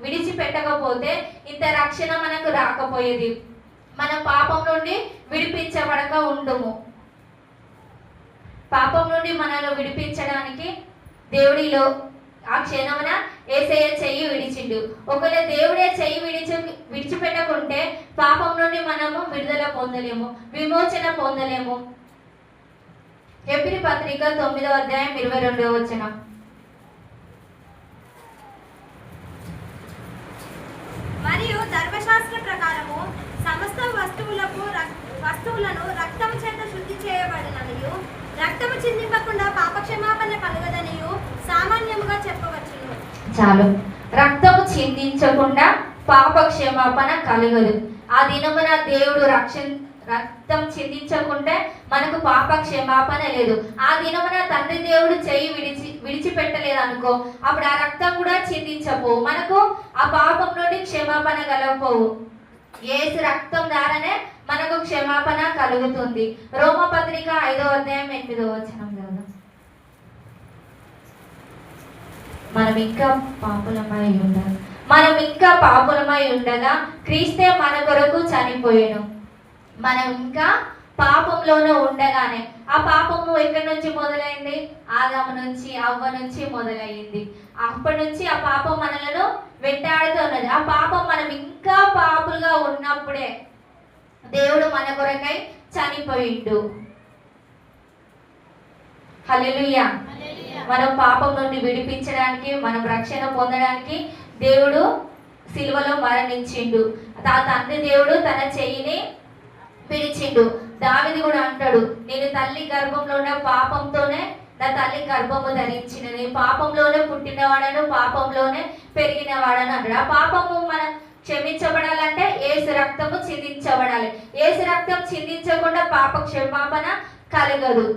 విడిచిపెట్టకపోతే ఇంత రక్షణ మనకు రాకపోయేది. మన పాపం నుండి విడిపించబడక ఉండుము. పాపం నుండి మనల్ని విడిపించడానికి దేవుడిలో ఆ క్షణమున యేసయ్య చెయ్యి విడిచిండు. ఒకవేళ దేవుడే చెయ్యి విడిచిపెట్టకుంటే పాపం నుండి మనము విడుదల పొందలేము, విమోచన పొందలేము. హెబ్రీ పత్రిక 9వ అధ్యాయం 22వ వచనం. మరియు ధర్మశాస్త్ర ప్రకారము సమస్త వస్తువులను రక్తము చేత శుద్ధి చేయబడిననియు రక్తము చిందింపకుండా పాపక్షమాపణ కలుగదనియు సామాన్యముగా చెప్పవచ్చును. చాలు. రక్తము చిందించకుండా పాప క్షమాపణ కలగదు. ఆ దినమున దేవుడు రక్తం చిందించకుంటే మనకు పాప క్షమాపణ లేదు. ఆ దినమున తండ్రి దేవుడు చెయ్యి విడిచిపెట్టలేదు అనుకో, అప్పుడు ఆ రక్తం కూడా చిందించపోవు, మనకు ఆ పాపం నుండి క్షమాపణ కలగపోవు. యేసు రక్తం ద్వారానే మనకు క్షమాపణ కలుగుతుంది. రోమపత్రిక 5వ అధ్యాయం 8వ వచనం కదా. మనం ఇంకా పాపులమై ఉండగా క్రీస్తే మన కొరకు చనిపోయాను. మనం ఇంకా పాపంలోనే ఉండగానే, ఆ పాపము ఎక్కడి నుంచి మొదలైంది? ఆదాము నుంచి, అవ్వ నుంచి మొదలైంది. అప్పటి నుంచి ఆ పాపం మనలను వెంటాడుతూ ఉన్నది. ఆ పాపం మనం ఇంకా పాపులుగా ఉన్నప్పుడే దేవుడు మన కొరకై చనిపోయిండు. హల్లెలూయా. మనం పాపం నుండి విడిపించడానికి, మనం రక్షణ పొందడానికి దేవుడు సిలువలో మరణించిండు. ఆ తండ్రి దేవుడు తన చెయ్యిని పిలిచిండు. దావీదు కూడా అంటాడు, నేను తల్లి గర్భంలో ఉన్న పాపంతోనే నా తల్లి గర్భము ధరించినది, పాపంలోనే పుట్టినవాడను, పాపంలోనే పెరిగినవాడను అంటాడు. ఆ పాపము మనం క్షమించబడాలంటే యేసు రక్తము చిందించబడాలి. యేసు రక్తం చిందించకుండా పాప క్షమాపణ కలగదు.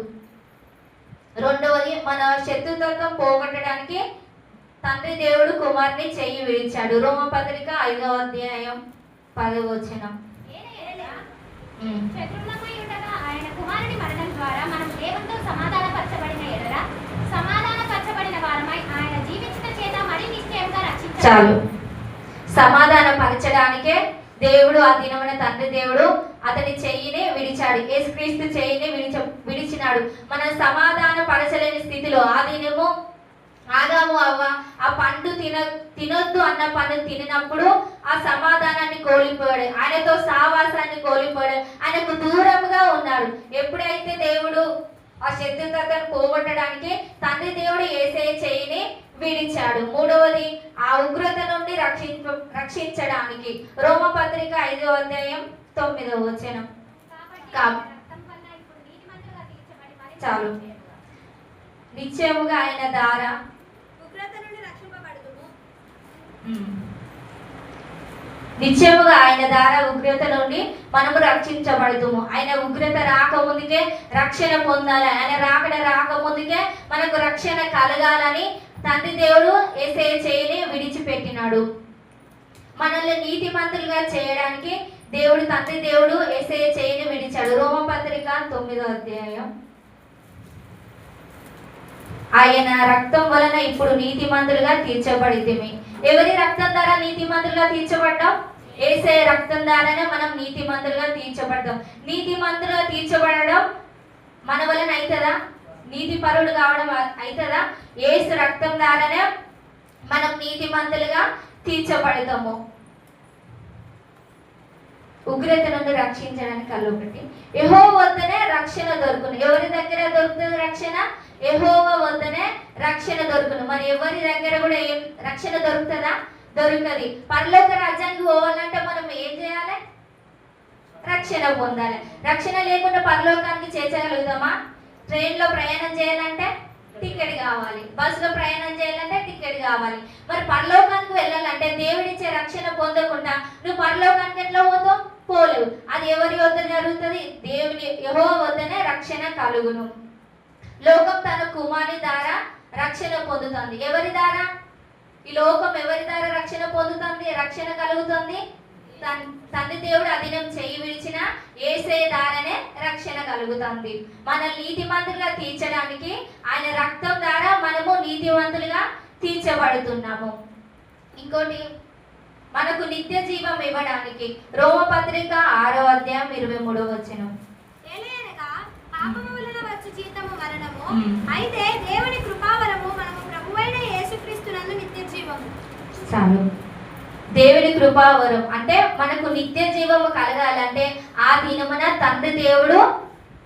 రెండవది, మన శత్రుత్వం పోగొట్టడానికి తండ్రి దేవుడు కుమారుని చెయ్యి విడిచాడు. రోమపత్రిక 5వ అధ్యాయం 10వ వచనం. శత్రువులమై ఉండగా ఆయన కుమారుని మరణం ద్వారా మనం దేవునితో సమాధానపరచబడిన ఎడల సమాధానపరచబడిన వారమై ఆయన జీవించిన చేత మరి నిశ్చయంగా రక్షించాడు. చాలు. సమాధానపరచడానికే దేవుడు ఆ దినమున తండ్రి దేవుడు అతని చెయ్యిని విడిచాడు. యేసుక్రీస్తు చెయ్యిని విడిచినాడు. మనం సమాధాన పరచలేని స్థితిలో ఆ దినము ఆదాము అవ్వ ఆ పండు తినొద్దు అన్న పండు తినప్పుడు ఆ సమాధానాన్ని కోల్పోయాడు, ఆయనతో సావాసాన్ని కోల్పోయాడు, ఆయనకు దూరంగా ఉన్నాడు. ఎప్పుడైతే దేవుడు ఆ శత్రుత్వను పోగొట్టడానికి తండ్రి దేవుడు యేసయ్య చెయ్యిని విడిచాడు. మూడవది, ఆ ఉగ్రత నుండి రక్షించడానికి రోమపత్రిక 5వ అధ్యాయం 9వ వచనం. చాలు. నిశ్చయముగా ఆయన ద్వారా ఉగ్రత నుండి మనము రక్షించబడుతుము. ఆయన ఉగ్రత రాకముందుకే రక్షణ పొందాలి. ఆయన రాకముందుకే మనకు రక్షణ కలగాలని తండ్రి దేవుడు యేసయ్య చెయ్యిని విడిచిపెట్టినాడు. మనల్ని నీతిమంతులుగా చేయడానికి తండ్రి దేవుడు యేసయ్య చెయ్యిని విడిచాడు. రోమపత్రిక 9వ అధ్యాయం. ఆయన రక్తం వలన ఇప్పుడు నీతిమంతులుగా తీర్చబడితిమి. ఎవరి రక్తం ద్వారా నీతిమంతులుగా తీర్చబడ్డాం? యేసయ్య రక్తం ద్వారానే మనం నీతిమంతులుగా తీర్చబడతాం. నీతిమంతులుగా తీర్చబడడం మన వలన అవుతుందా? నీతిపరుడు కావడం అవుతుందా? యేసు రక్తం ద్వారానే మనం నీతిమంతులుగా తీర్చబడతాము. ఉగ్రత నుండి రక్షించడానికి ఒకటి, యెహోవా వద్దనే రక్షణ దొరుకును. ఎవరి దగ్గర దొరుకుతుంది రక్షణ? యెహోవా వద్దనే రక్షణ దొరుకును. మరి ఎవరి దగ్గర కూడా ఏం రక్షణ దొరుకుతుందా? దొరకది. పరలోక రాజ్యానికి పోవాలంటే మనం ఏం చేయాలి? రక్షణ పొందాలి. రక్షణ లేకుండా పరలోకానికి చేర్చగలుగుతామా? ట్రైన్లో ప్రయాణం చేయాలంటే టికెట్ కావాలి, బస్సులో ప్రయాణం చేయాలంటే టికెట్ కావాలి. మరి పరలోకానికి వెళ్ళాలంటే దేవుడిచ్చే రక్షణ పొందకుండా నువ్వు పరలోకానికి ఎట్లా పోతావు? పోలేవు. అది ఎవరి వద్ద జరుగుతుంది? దేవుని యెహోవా వద్దనే రక్షణ కలుగును. లోకం తన కుమారుని ద్వారా రక్షణ పొందుతుంది. ఎవరి ద్వారా? ఈ లోకం ఎవరి ద్వారా రక్షణ పొందుతుంది, రక్షణ కలుగుతుంది? తండ్రి దేవుడు అధీనం చెయ్యి విడిచిన యేసయ్య ద్వారానే రక్షణ కలుగుతుంది. మనల్ని నీతిమంతులుగా తీర్చడానికి ఆయన రక్తం ద్వారా మనము నీతివంతులుగా తీర్చబడుతున్నాము. ఇంకోటి, మనకు నిత్య జీవం ఇవ్వడానికి రోమపత్రిక 6వ అధ్యాయం 23వ వచనం. పాపము వలన వచ్చు జీతము మరణము, అయితే దేవుని కృపావరము మనము చాలు. దేవుని కృపావరం అంటే మనకు నిత్య జీవము కలగాలంటే ఆ దినమున తండ్రి దేవుడు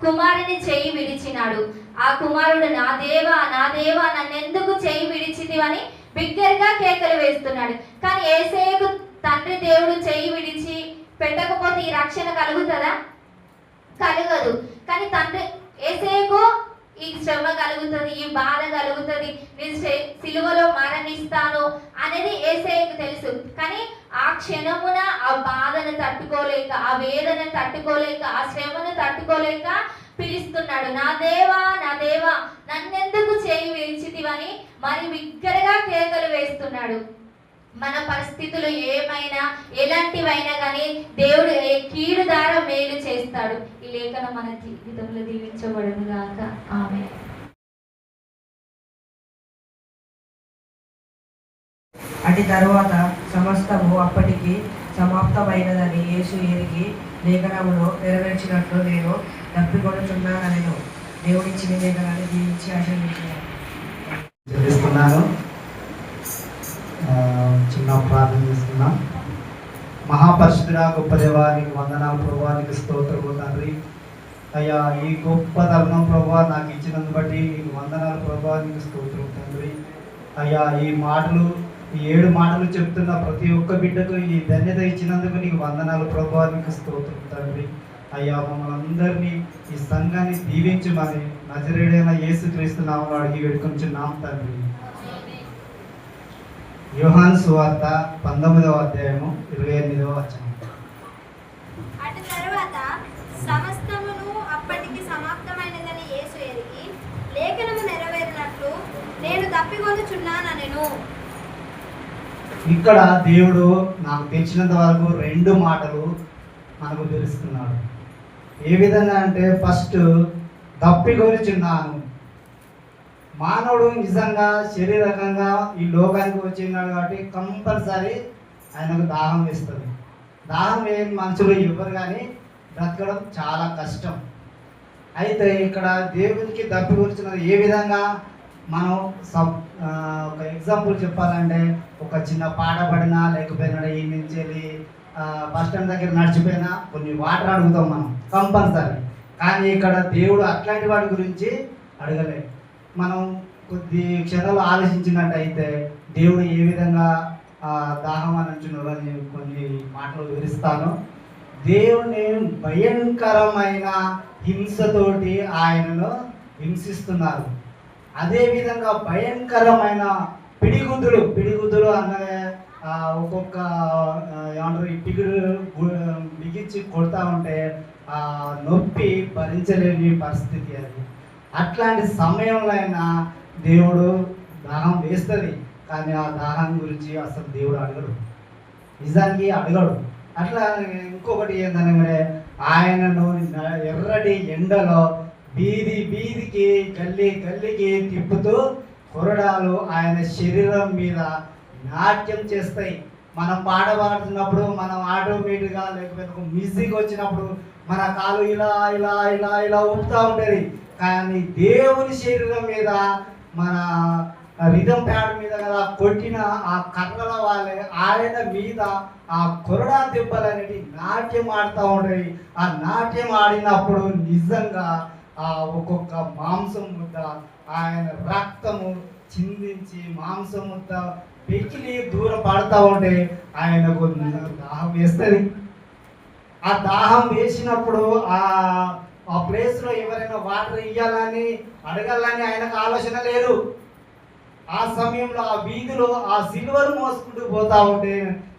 కుమారుని చేయి విడిచినాడు. ఆ కుమారుడు నా దేవా నన్నెందుకు చేయి విడిచిది అని బిగ్గరగా కేకలు వేస్తున్నాడు. కానీ యేసయ్యకు తండ్రి దేవుడు చేయి విడిచి పెట్టకపోతే ఈ రక్షణ కలుగుతుందా? కలగదు. కానీ తండ్రి యేసయ్యకు ఈ శ్రమ కలుగుతుంది, ఈ బాధ కలుగుతుంది, నేను సిలువలో మరణిస్తాను అనేది యేసయ్యకు తెలుసు. కానీ ఆ క్షణమున ఆ బాధను తట్టుకోలేక, ఆ వేదన తట్టుకోలేక, ఆ శ్రమను తట్టుకోలేక పిలుస్తున్నాడు, నా దేవా నన్నెందుకు చేయి విడిచితివని మరి బిగ్గరగా కేకలు వేస్తున్నాడు. మన పరిస్థితులు ఏమైనా ఎలాంటివైనా కానీ దేవుడు కీడు ద్వారా మేలు చేస్తాడు. ఈ లేఖనం మన జీవితంలో దీవించబడును గాక. ఆమేన్. అటు తరువాత సమస్తము అప్పటికి సమాప్తమైనదని యేసు ఎరిగి లేఖనములో నెరవేర్చినట్లు నేను తప్పికొనుచున్నానని దేవుడిచ్చిన లేఖనాన్ని దీవించి ఆశీర్వదిస్తున్నాను. చిన్న ప్రార్థన చేస్తున్నాం. మహాపరిశుద్ధుడా, గొప్ప దేవానికి వందనాలు ప్రభువా, నీకు స్తోత్రము తండ్రి. అయ్యా, ఈ గొప్ప తరుణం ప్రభువా నాకు ఇచ్చినందుకు బట్టి నీకు వందనాలు ప్రభువా, నీకు స్తోత్రం తండ్రి. అయ్యా, ఈ 7 మాటలు చెప్తున్న ప్రతి ఒక్క బిడ్డకు ఈ ధన్యత ఇచ్చినందుకు నీకు వందనాలు ప్రభువా, నీకు స్తోత్రం తండ్రి. అయ్యా, మమ్మల్ని అందరినీ ఈ సంఘాన్ని దీవించమని నజరేయుడైన యేసుక్రీస్తు నామములో అడిగి వేడుకొంచున్నాం తండ్రి. యోహాను సువార్త 19వ అధ్యాయము 28వ వచనం. అటు తరువాత సమస్తమును అప్పటికి సమాప్తమైనదని యేసు ఎరిగి లేఖనము నెరవేరినట్లు నేను తప్పికొనుచున్నాననెను. ఇక్కడ దేవుడు నాకు తెచ్చినంత వరకు 2 మాటలు మనకు తెలుస్తున్నాడు. ఏ విధంగా అంటే, ఫస్ట్ తప్పికొనుచున్నాను. మానవుడు నిజంగా శరీరకంగా ఈ లోకానికి వచ్చినాడు కాబట్టి కంపల్సరీ ఆయనకు దాహం వేస్తుంది. దాహం వేయని మనుషులు ఎవరు కానీ బ్రతకడం చాలా కష్టం. అయితే ఇక్కడ దేవునికి తప్పికొనుచున్నది ఏ విధంగా మనం ఒక ఎగ్జాంపుల్ చెప్పాలంటే, ఒక చిన్న పాట పడినా లేకపోయినా ఈ నుంచి వెళ్ళి బస్ స్టాండ్ దగ్గర నడిచిపోయినా కొన్ని వాటర్ అడుగుతాం మనం కంపల్సరీ. కానీ ఇక్కడ దేవుడు అట్లాంటి వాటి గురించి అడగలేదు. మనం కొద్ది క్షణాలు ఆలోచించినట్టయితే దేవుడు ఏ విధంగా దాహం అని అంటున్నారో నేను కొన్ని మాటలు వివరిస్తాను. దేవుని భయంకరమైన హింసతోటి ఆయనను హింసిస్తున్నారు. అదేవిధంగా భయంకరమైన పిడిగుద్దులు అన్నదే ఒక్కొక్క ఏమంటారు, ఈ బిగించి కొడతా ఉంటే నొప్పి భరించలేని పరిస్థితి అది. అట్లాంటి సమయంలో అయినా దేవుడు దాహం వేస్తుంది, కానీ ఆ దాహం గురించి అసలు దేవుడు అడగడు, నిజానికి అడగడు. అట్లా ఇంకొకటి ఏంటంటే, ఆయనను ఎర్రటి ఎండలో వీధికి గల్లీకి తిప్పుతూ కొరడాలు ఆయన శరీరం మీద నాట్యం చేస్తాయి. మనం పాట పాడుతున్నప్పుడు మనం ఆటోమేటిక్గా లేకపోతే మ్యూజిక్ వచ్చినప్పుడు మన కాలు ఇలా ఇలా ఇలా ఇలా ఊపుతూ ఉంటుంది. కానీ దేవుని శరీరం మీద, మన రిథం ప్యాడ్ మీద కదా కొట్టిన ఆ కర్రల వాళ్ళే ఆయన మీద ఆ కొరడా దెబ్బలు అనేవి నాట్యం ఆడుతూ ఉంటాయి. ఆ నాట్యం ఆడినప్పుడు నిజంగా ఆ ఒక్కొక్క మాంసం ముద్ద ఆయన రక్తము చిందించి మాంసం ముద్ద పెకిలి దూరం పడుతూ ఉంటే ఆయనకు దాహం వేస్తుంది. ఆ దాహం వేసినప్పుడు ఆ ప్లేస్లో ఎవరైనా వాటర్ ఇవ్వాలని అడగాలని ఆయనకు ఆలోచన లేదు. ఆ సమయంలో ఆ వీధిలో ఆ సిల్వర్ మోసుకుంటూ పోతా ఉంటే,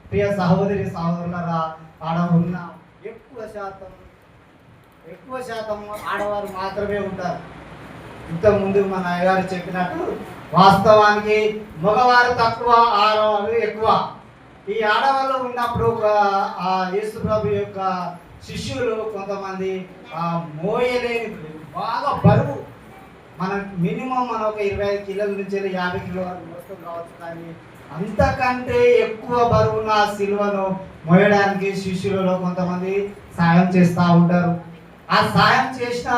ప్రియ సహోదరి సహోదరులరా, ఆడ ఉన్న ఎక్కువ శాతం ఆడవారు మాత్రమే ఉంటారు. ఇంతకుముందు మన అయ్యగారు చెప్పినట్టు వాస్తవానికి మగవారు తక్కువ, ఆడవారు ఎక్కువ. ఈ ఆడవాళ్ళు ఉన్నప్పుడు ఆ యేసు ప్రభు యొక్క శిష్యులు కొంతమంది మోయలేని బాగా బరువు, మన మినిమం మనం ఒక 25 కిలోల నుంచి 50 కిలో వరకు మోస్తాం కావచ్చు, కానీ అంతకంటే ఎక్కువ బరువున్న ఆ సిలువను మోయడానికి శిష్యులలో కొంతమంది సాయం చేస్తూ ఉంటారు. ఆ సాయం చేసిన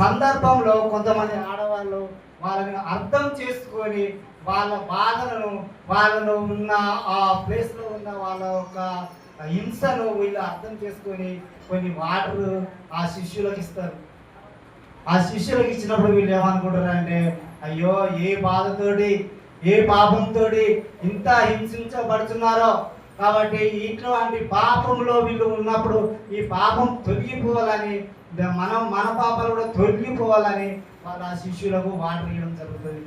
సందర్భంలో కొంతమంది ఆడవాళ్ళు వాళ్ళని అర్థం చేసుకొని వాళ్ళ బాధలను వాళ్ళలో ఉన్న ఆ ప్లేస్లో ఉన్న వాళ్ళ యొక్క హింసను వీళ్ళు అర్థం చేసుకొని కొన్ని వాటర్ ఆ శిష్యులకు ఇస్తారు. ఆ శిష్యులకు ఇచ్చినప్పుడు వీళ్ళు ఏమనుకుంటారు అంటే, అయ్యో ఏ బాధతోటి ఏ పాపంతో ఇంత హింసించబడుతున్నారో, కాబట్టి ఇటువంటి పాపంలో వీళ్ళు ఉన్నప్పుడు ఈ పాపం తొలగిపోవాలని, మన పాపాలు కూడా తొలగిపోవాలని వాళ్ళ ఆ శిష్యులకు వాటర్ ఇవ్వడం జరుగుతుంది.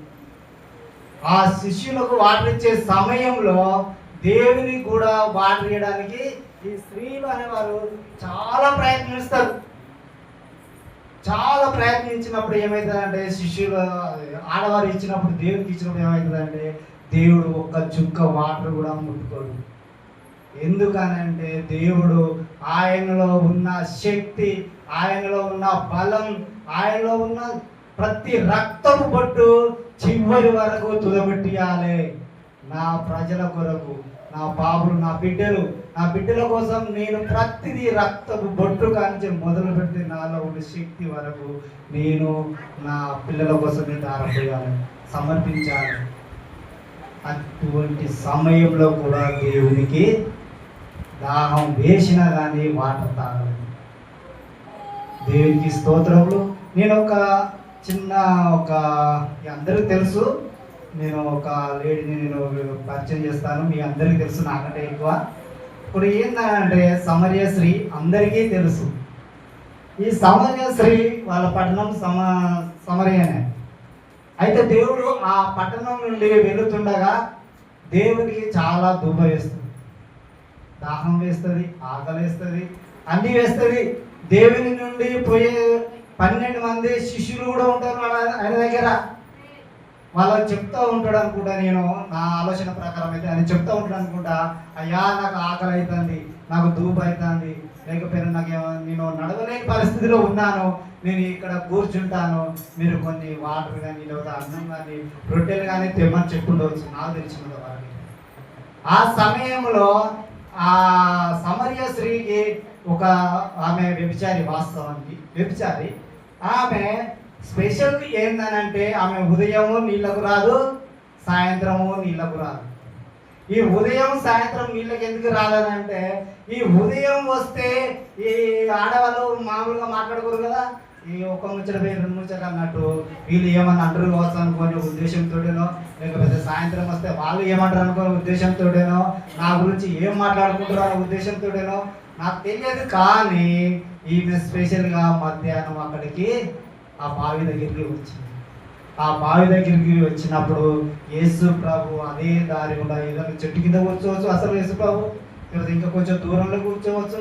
ఆ శిష్యులకు వాటర్ ఇచ్చే సమయంలో దేవుని కూడా వాటర్ ఇవ్వడానికి ఈ స్త్రీలు అనేవారు చాలా ప్రయత్నిస్తారు. చాలా ప్రయత్నించినప్పుడు ఏమవుతుందంటే, శిష్యులు ఆడవారు ఇచ్చినప్పుడు దేవుడికి ఇచ్చినప్పుడు ఏమవుతుందంటే, దేవుడు ఒక్క చుక్క వాటర్ కూడా ముట్టుకోడు. ఎందుకనంటే దేవుడు ఆయనలో ఉన్న శక్తి, ఆయనలో ఉన్న బలం, ఆయనలో ఉన్న ప్రతి రక్తపు బొట్టు చివరి వరకు తుదబెట్టియాలి. నా ప్రజల కొరకు, నా బాబులు, నా బిడ్డల కోసం నేను ప్రతిదీ రక్తపు బొట్టు కానించి మొదలుపెట్టి నాలో ఉన్న శక్తి వరకు నేను నా పిల్లల కోసం దారపోయాలి, సమర్పించాలి. అటువంటి సమయంలో కూడా దేవునికి దాహం వేసినా కానీ వాటర్ తాగలేదు. దేవునికి స్తోత్రములు. నేను ఒక అందరికీ తెలుసు, నేను ఒక లేడీని నేను పరిచయం చేస్తాను. మీ అందరికీ తెలుసు నాకంటే ఎక్కువ. ఇప్పుడు ఏంటంటే సమరయ స్త్రీ అందరికీ తెలుసు. ఈ సమరయ స్త్రీ వాళ్ళ పట్టణం సమరయనే. అయితే దేవుడు ఆ పట్టణం నుండి వెళుతుండగా దేవుడికి చాలా ధూప వేస్తుంది, దాహం వేస్తుంది, ఆకలి వేస్తుంది, అన్నీ వేస్తుంది. దేవుని నుండి పోయే 12 మంది శిష్యులు కూడా ఉంటారు ఆయన దగ్గర. వాళ్ళకి చెప్తూ ఉంటాడు అనుకుంటా, నేను నా ఆలోచన ప్రకారం అయితే ఆయన చెప్తూ ఉంటాడు అనుకుంటా, అయ్యా నాకు ఆకలి అవుతుంది, నాకు ధూప అవుతుంది, లేకపోయినా నేను నడవలేని పరిస్థితిలో ఉన్నాను, నేను ఇక్కడ కూర్చుంటాను, మీరు కొన్ని వాటర్ కానీ లేదా అన్నం కానీ రొట్టెలు కానీ తెమ్మని చెప్పుండవచ్చు, నాకు తెలిసిన వారికి. ఆ సమయంలో ఆ సమరయ స్త్రీకి ఆమె వ్యభిచారి, వాస్తవానికి వ్యభిచారి. ఆమె స్పెషల్ ఏందనంటే, ఆమె ఉదయము నీళ్ళకు రాదు, సాయంత్రము నీళ్ళకు రాదు. ఈ ఉదయం సాయంత్రం నీళ్ళకి ఎందుకు రాలేదంటే, ఈ ఉదయం వస్తే ఈ ఆడవాళ్ళు మామూలుగా మాట్లాడుకోరు కదా, ఈ ఒక ముచ్చట పేరు 2 ముచ్చట అన్నట్టు వీళ్ళు ఏమన్నా అంటారు కావచ్చు అనుకునే ఉద్దేశంతోటేనో, లేకపోతే సాయంత్రం వస్తే వాళ్ళు ఏమంటారు అనుకునే ఉద్దేశంతోటేనో, నా గురించి ఏం మాట్లాడుకుంటారు అనే ఉద్దేశంతోటేనో నాకు తెలియదు. కానీ ఈమె స్పెషల్గా మధ్యాహ్నం అక్కడికి ఆ బావి దగ్గరికి వచ్చింది. ఆ బావి దగ్గరికి వచ్చినప్పుడు యేసు ప్రభు అదే దారి కూడా ఏదైనా చెట్టు కింద కూర్చోవచ్చు, అసలు యేసు ప్రభు లేకపోతే ఇంకా కొంచెం దూరంలో కూర్చోవచ్చు.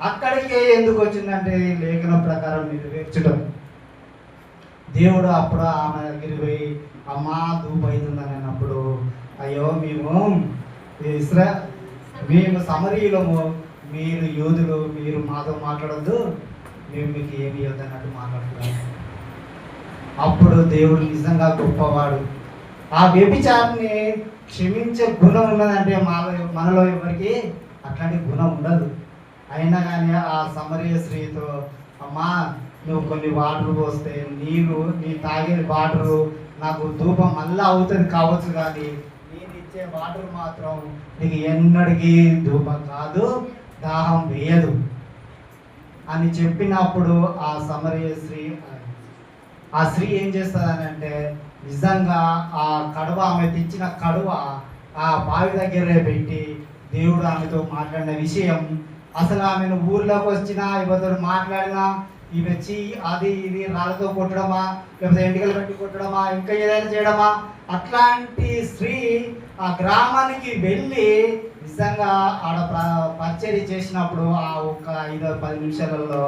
అక్కడికి ఎందుకు వచ్చిందంటే, లేఖనం ప్రకారం నెరవేర్చడం. దేవుడు అప్పుడు ఆమె దగ్గరికి పోయి, అమ్మా ధూప అవుతుందని అన్నప్పుడు, అయ్యో మేము సమరీయులము, మీరు యోధులు, మీరు మాతో మాట్లాడద్దు, మేము మీకు ఏమి ఇవ్వద్దన్నట్టు మాట్లాడుతున్నాము. అప్పుడు దేవుడు నిజంగా గొప్పవాడు. ఆ వ్యభిచారాన్ని క్షమించే గుణం ఉన్నదంటే మనలో ఎవరికి అట్లాంటి గుణం ఉండదు. అయినా కానీ ఆ సమరయ స్త్రీతో, అమ్మా నువ్వు కొన్ని వాటర్ పోస్తే నీ తాగే వాటరు నాకు ధూపం మళ్ళీ అవుతుంది కావచ్చు, కానీ నేను ఇచ్చే వాటర్ మాత్రం నీకు ఎన్నడికి ధూపం కాదు, దాహం వేయదు అని చెప్పినప్పుడు ఆ సమరయ స్త్రీ ఏం చేస్తుందని అంటే, నిజంగా ఆ కడువ, ఆమె తెచ్చిన కడువ ఆ బావి దగ్గర పెట్టి దేవుడు ఆమెతో మాట్లాడిన విషయం, అసలు ఆమెను ఊర్లోకి వచ్చినా ఇవతడు మాట్లాడినా ఈమె అది ఇది రాళ్ళతో కొట్టడమా, లేకపోతే ఎంటికలు పెట్టి కొట్టడమా, ఇంకా ఏదైనా చేయడమా, అట్లాంటి స్త్రీ ఆ గ్రామానికి వెళ్ళి నిజంగా ఆడ పరిచర్య చేసినప్పుడు ఆ ఒక 5-10 నిమిషాలలో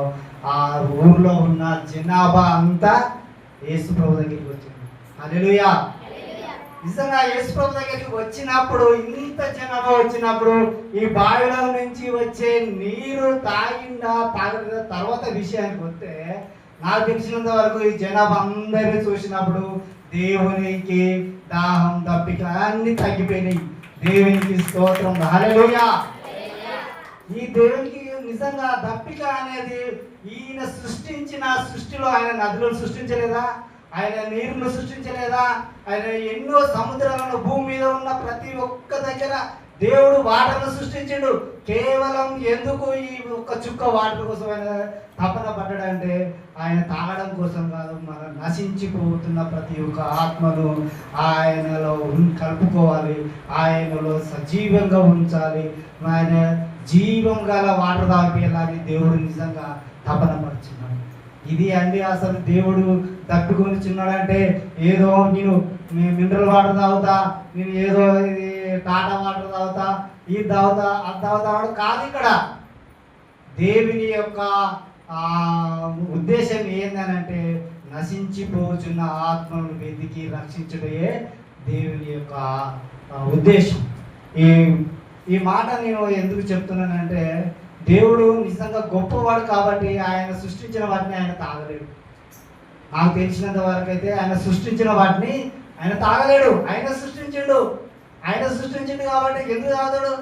ఆ ఊర్లో ఉన్న జనాభా అంతా యేసు ప్రభు దగ్గరికి వచ్చింది. హల్లెలూయా. నిజంగా యేసు ప్రభు దగ్గరికి వచ్చినప్పుడు, ఇంత జనాభా వచ్చినప్పుడు, ఈ బావిలో నుంచి వచ్చే నీరు తాగిన తర్వాత విషయానికి వస్తే, నాకు తెలిసినంత వరకు ఈ జనాభా అందరినీ చూసినప్పుడు దేవునికి దాహం, దప్పిక అన్ని తగ్గిపోయినాయి. దేవునికి స్తోత్రం. హల్లెలూయా. ఈ దేవునికి నిజంగా దప్పిక అనేది, ఈయన సృష్టించిన సృష్టిలో ఆయన నదులను సృష్టించలేదా, ఆయన నీరును సృష్టించలేదా? ఆయన ఎన్నో సముద్రాలను, భూమి మీద ఉన్న ప్రతి ఒక్క దగ్గర దేవుడు వాటర్ను సృష్టించిండు. కేవలం ఎందుకు ఈ ఒక్క చుక్క వాటర్ కోసం ఆయన తపన పడ్డాడంటే ఆయన తాగడం కోసం కాదు, మన నశించిపోతున్న ప్రతి ఒక్క ఆత్మను ఆయనలో కలుపుకోవాలి, ఆయనలో సజీవంగా ఉంచాలి, ఆయన జీవం గల వాటర్ తాగిపోయాలని దేవుడు నిజంగా తపన పడుచున్నాడు. ఇది అండి అసలు దేవుడు తప్పుకొని చిన్నాడంటే ఏదో నేను మినరల్ వాటర్ తాగుతా, నేను ఏదో ఇది టాటా వాటర్ తాగుతా, ఇది తాగుతా, అది తాగుతా కాదు. ఇక్కడ దేవుని యొక్క ఉద్దేశం ఏందనంటే నశించిపోచున్న ఆత్మను వెతికి రక్షించడమే దేవుని యొక్క ఉద్దేశం. ఈ మాట నేను ఎందుకు చెప్తున్నానంటే దేవుడు నిజంగా గొప్పవాడు కాబట్టి ఆయన సృష్టించిన వాటిని ఆయన తాగలేడు. నాకు తెలిసినంత వరకు అయితే ఆయన సృష్టించిన వాటిని ఆయన తాగలేడు. ఆయన సృష్టించిండు కాబట్టి ఎందుకు తాగుతాడు?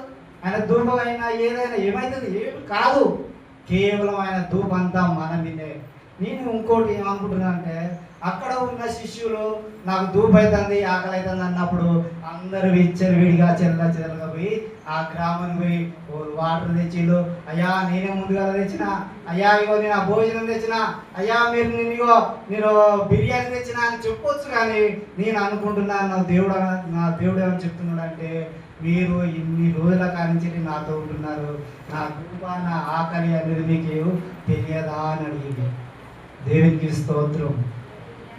ఆయన ధూపం అయినా ఏదైనా ఏమవుతుంది? ఏమి కాదు, కేవలం ఆయన ధూపం అంతా మన మీదే. నేను ఇంకోటి ఏమనుకుంటున్నా అంటే అక్కడ ఉన్న శిష్యులు నాకు ధూపం అవుతుంది, ఆకలి అవుతుంది అన్నప్పుడు అందరూ విడిగా చెల్లగా పోయి ఆ గ్రామం పోయి వాటర్ తెచ్చిళ్ళు. అయ్యా నేనే ముందుగా తెచ్చిన, అయ్యా ఇగో నేను ఆ భోజనం తెచ్చిన, అయ్యా మీరు ఇగో నేను బిర్యానీ తెచ్చిన అని చెప్పొచ్చు. కానీ నేను అనుకుంటున్నాను నా దేవుడు ఏమని చెప్తున్నాడు అంటే మీరు ఇన్ని రోజుల కానించి నాతో ఉంటున్నారు, నా ధూప నా ఆకలి అనేది మీకు తెలియదా అని అడిగింది. దేవునికి స్తోత్రం.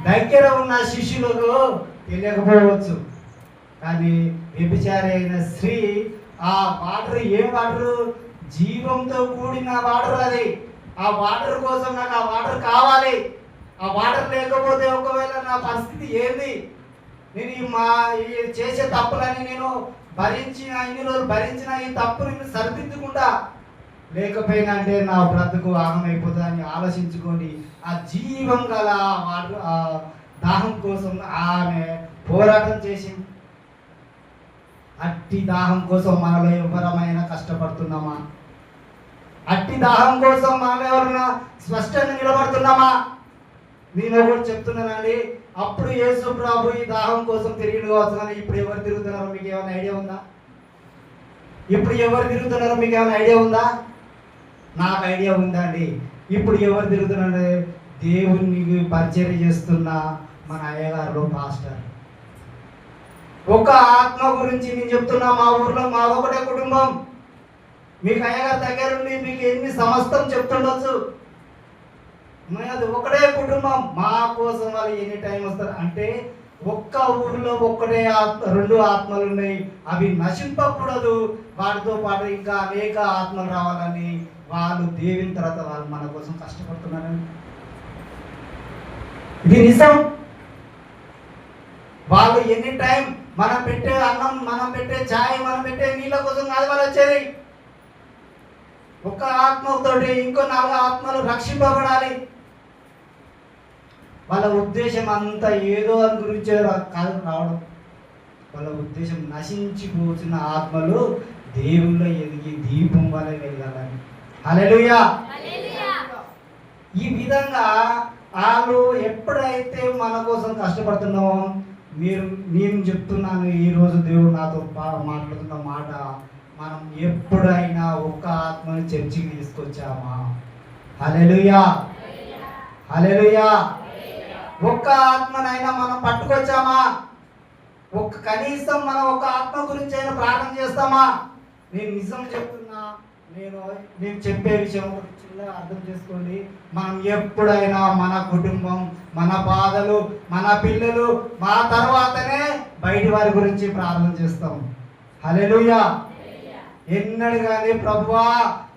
దగ్గర ఉన్న శిష్యులకు తెలియకపోవచ్చు, కానీ వ్యభిచారి అయిన స్త్రీ ఆ వాటర్ ఏం వాటరు? జీవంతో కూడిన వాటర్ అది. ఆ వాటర్ కోసం నాకు ఆ వాటర్ కావాలి. ఆ వాటర్ లేకపోతే ఒకవేళ నా పరిస్థితి ఏంది? నేను ఈ చేసే తప్పులని నేను ఇన్ని రోజులు భరించిన ఈ తప్పు నేను సరిదిద్దుకుంటా, లేకపోయినా అంటే నా బ్రతుకు ఆగమైపోతుంది అని ఆలోచించుకొని ఆ జీవం గల వాటర్ ఆ దాహం కోసం ఆమె పోరాటం చేసింది. అట్టి దాహం కోసం మనలో ఎవరమైనా కష్టపడుతున్నామా? అట్టి దాహం కోసం మనం ఎవరైనా స్పష్టంగా నిలబడుతున్నామా? నేను ఒకటి చెప్తున్నానండి, అప్పుడు యేసు ప్రభు ఈ దాహం కోసం తిరిగి కావచ్చు, కానీ ఇప్పుడు ఎవరు తిరుగుతున్నారో మీకు ఏమైనా ఐడియా ఉందా? ఇప్పుడు ఎవరు తిరుగుతున్నారో మీకు ఏమైనా ఐడియా ఉందా? నాకు ఐడియా ఉందా అండి. ఇప్పుడు ఎవరు తిరుగుతున్నారంటే దేవునికి పరిచర్య చేస్తున్న మన అయ్యగారు పాస్టర్. ఒక ఆత్మ గురించి నేను చెప్తున్నా. మా ఊర్లో మా ఒకటే కుటుంబం. మీకు అయ్యగారి దగ్గరుండి మీకు ఎన్ని సమస్తం చెప్తుండొచ్చు. అది ఒకటే కుటుంబం. మా కోసం వాళ్ళు ఎన్ని టైం వస్తారు అంటే ఒక్క ఊరిలో ఒక్కటే రెండు ఆత్మలు ఉన్నాయి, అవి నశింపకూడదు. వాటితో పాటు ఇంకా అనేక ఆత్మలు రావాలని వాళ్ళు దేవుని తర్వాత వాళ్ళు మన కోసం కష్టపడుతున్నారని ఇది నిజం. వాళ్ళు ఎన్ని టైం మనం పెట్టే అన్నం, మనం పెట్టే ఛాయ్, మనం పెట్టే నీళ్ళ కోసం కాదు వాళ్ళు వచ్చేది. ఒక్క ఆత్మతోటి ఇంకో 4 ఆత్మలు రక్షింపబడాలి. వాళ్ళ ఉద్దేశం అంతా ఏదో అని గురించే కాదు రావడం. వాళ్ళ ఉద్దేశం నశించిపోతున్న ఆత్మలు దేవుళ్ళో ఎదిగి దీపం వల్ల వెలగాలని. హల్లెలూయా. ఈ విధంగా వాళ్ళు ఎప్పుడైతే మన కోసం కష్టపడుతున్నామో నేను చెప్తున్నాను ఈరోజు దేవుడు నాతో మాట్లాడుతున్న మాట, మనం ఎప్పుడైనా ఒక్క ఆత్మని చర్చికి తీసుకొచ్చామా? హల్లెలూయా, హల్లెలూయా. ఒక్క ఆత్మనైనా మనం పట్టుకొచ్చామా? కనీసం మనం ఒక ఆత్మ గురించి అయినా ప్రార్థన చేస్తామా? నేను నిజం చెప్తున్నా. నేను చెప్పే విషయం చిన్నగా అర్థం చేసుకోండి. మనం ఎప్పుడైనా మన కుటుంబం, మన బాధలు, మన పిల్లలు, మా తర్వాతనే బయటి వారి గురించి ప్రార్థన చేస్తాం. హల్లెలూయా. ఎన్నడు కానీ ప్రభువా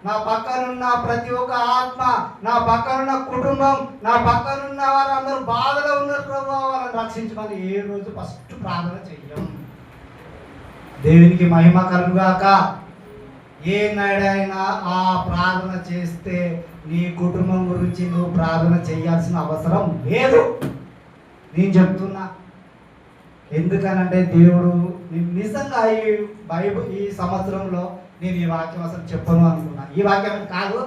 నా పక్కనున్న ప్రతి ఒక్క ఆత్మ, నా పక్కనున్న కుటుంబం, నా పక్కనున్న వారందరూ బాధలో ఉన్నారు ప్రభువా, వాళ్ళని రక్షించమని ఏ రోజు ఫస్ట్ ప్రార్థన చెయ్యం. దేవునికి మహిమ కలుగుగాక. ఏనాడైనా ఆ ప్రార్థన చేస్తే నీ కుటుంబం గురించి నువ్వు ప్రార్థన చేయాల్సిన అవసరం లేదు. నేను చెప్తున్నా. ఎందుకనంటే దేవుడు నిజంగా ఈ సంవత్సరంలో నేను ఈ వాక్యం అసలు చెప్పను అనుకున్నా. ఈ వాక్యం కాదు,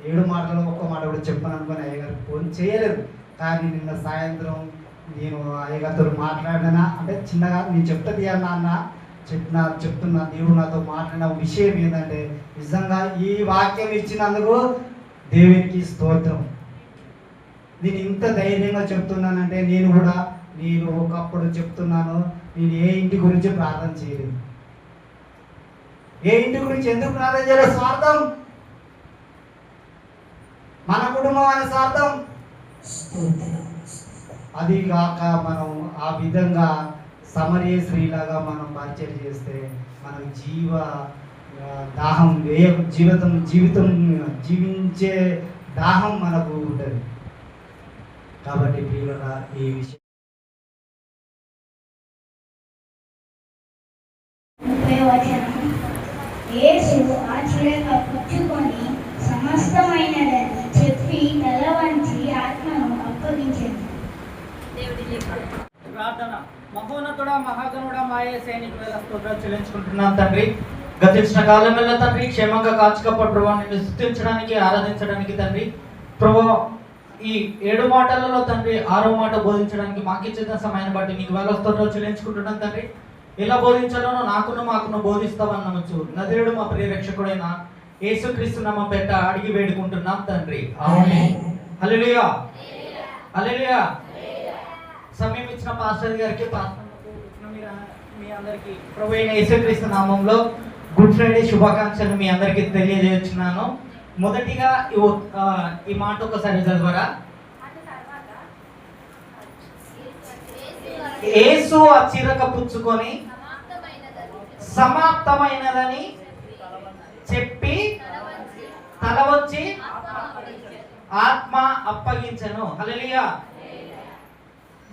7 మాటలు ఒక్క మాట కూడా చెప్పను అనుకుని అయ్యగారు ఫోన్ చేయలేదు. కానీ నిన్న సాయంత్రం నేను అయ్యగారితో మాట్లాడినా అంటే చిన్నగా నేను చెప్తుంది అన్న చెప్తున్నా దేవుడు నాతో మాట్లాడిన విషయం ఏంటంటే నిజంగా ఈ వాక్యం ఇచ్చినందుకు దేవునికి స్తోత్రం. నేను ఇంత ధైర్యంగా చెప్తున్నానంటే నేను ఒకప్పుడు చెప్తున్నాను, నేను ఏ ఇంటి గురించి ప్రార్థన చేయలేదు. ఏ ఇంటి గురించి ఎందుకు ప్రార్థన చేయలేదు? స్వార్థం, మన కుటుంబం అనే స్వార్థం. అది కాక మనం ఆ విధంగా సమరయ స్త్రీలాగా మనం పరిచయం చేస్తే మనకు దాహం జీవితం జీవించే దాహం మనకు ఉంటుంది. కాబట్టి ప్రియులారా, ఈ విషయం యేసు ఆశ్చర్యంగా పుచ్చుకొని సమస్తమైనదని చెప్పి తల వంచి ఆత్మను అప్పగించింది. ప్రార్థన. మహోన్నతుడా, మహాగణుడా, మాయేసేనికి వేల స్తోత్రాలు చెల్లించుకుంటున్నాను తండ్రి. గతించిన కాలం వల్ల తండ్రి క్షేమంగా కాచుకప్పుడు ప్రభావ నిన్ను స్తుతించడానికి, ఆరాధించడానికి తండ్రి ప్రభావ ఈ 7 మాటలలో తండ్రి 6వ మాట బోధించడానికి మాకు ఇచ్చిన సమయాన్ని బట్టి నీకు వేల స్తోత్రాలు చెల్లించుకుంటున్నాను తండ్రి. ఎలా బోధించాలో మాకును బోధిస్తావని నమ్మచ్చు. నదిరేడు మా ప్రియరక్షకుడైన యేసుక్రీస్తు నామం పేట అడిగి వేడుకుంటున్నాం తండ్రి. ఆమేన్. హల్లెలూయా, హల్లెలూయా. సమయం ఇచ్చిన పాస్టర్ గారికి, మీ అందరికి ప్రభువైన యేసుక్రీస్తు నామంలో గుడ్ ఫ్రైడే శుభాకాంక్షలు మీ అందరికి తెలియజేస్తున్నాను. మొదటిగా ఈ మాట ఒకసారి చదవరా. యేసు ఆ చిరక పుచ్చుకొని సమాప్తమైనదని చెప్పి తల వచ్చి ఆత్మ అప్పగించను. హల్లెలూయా.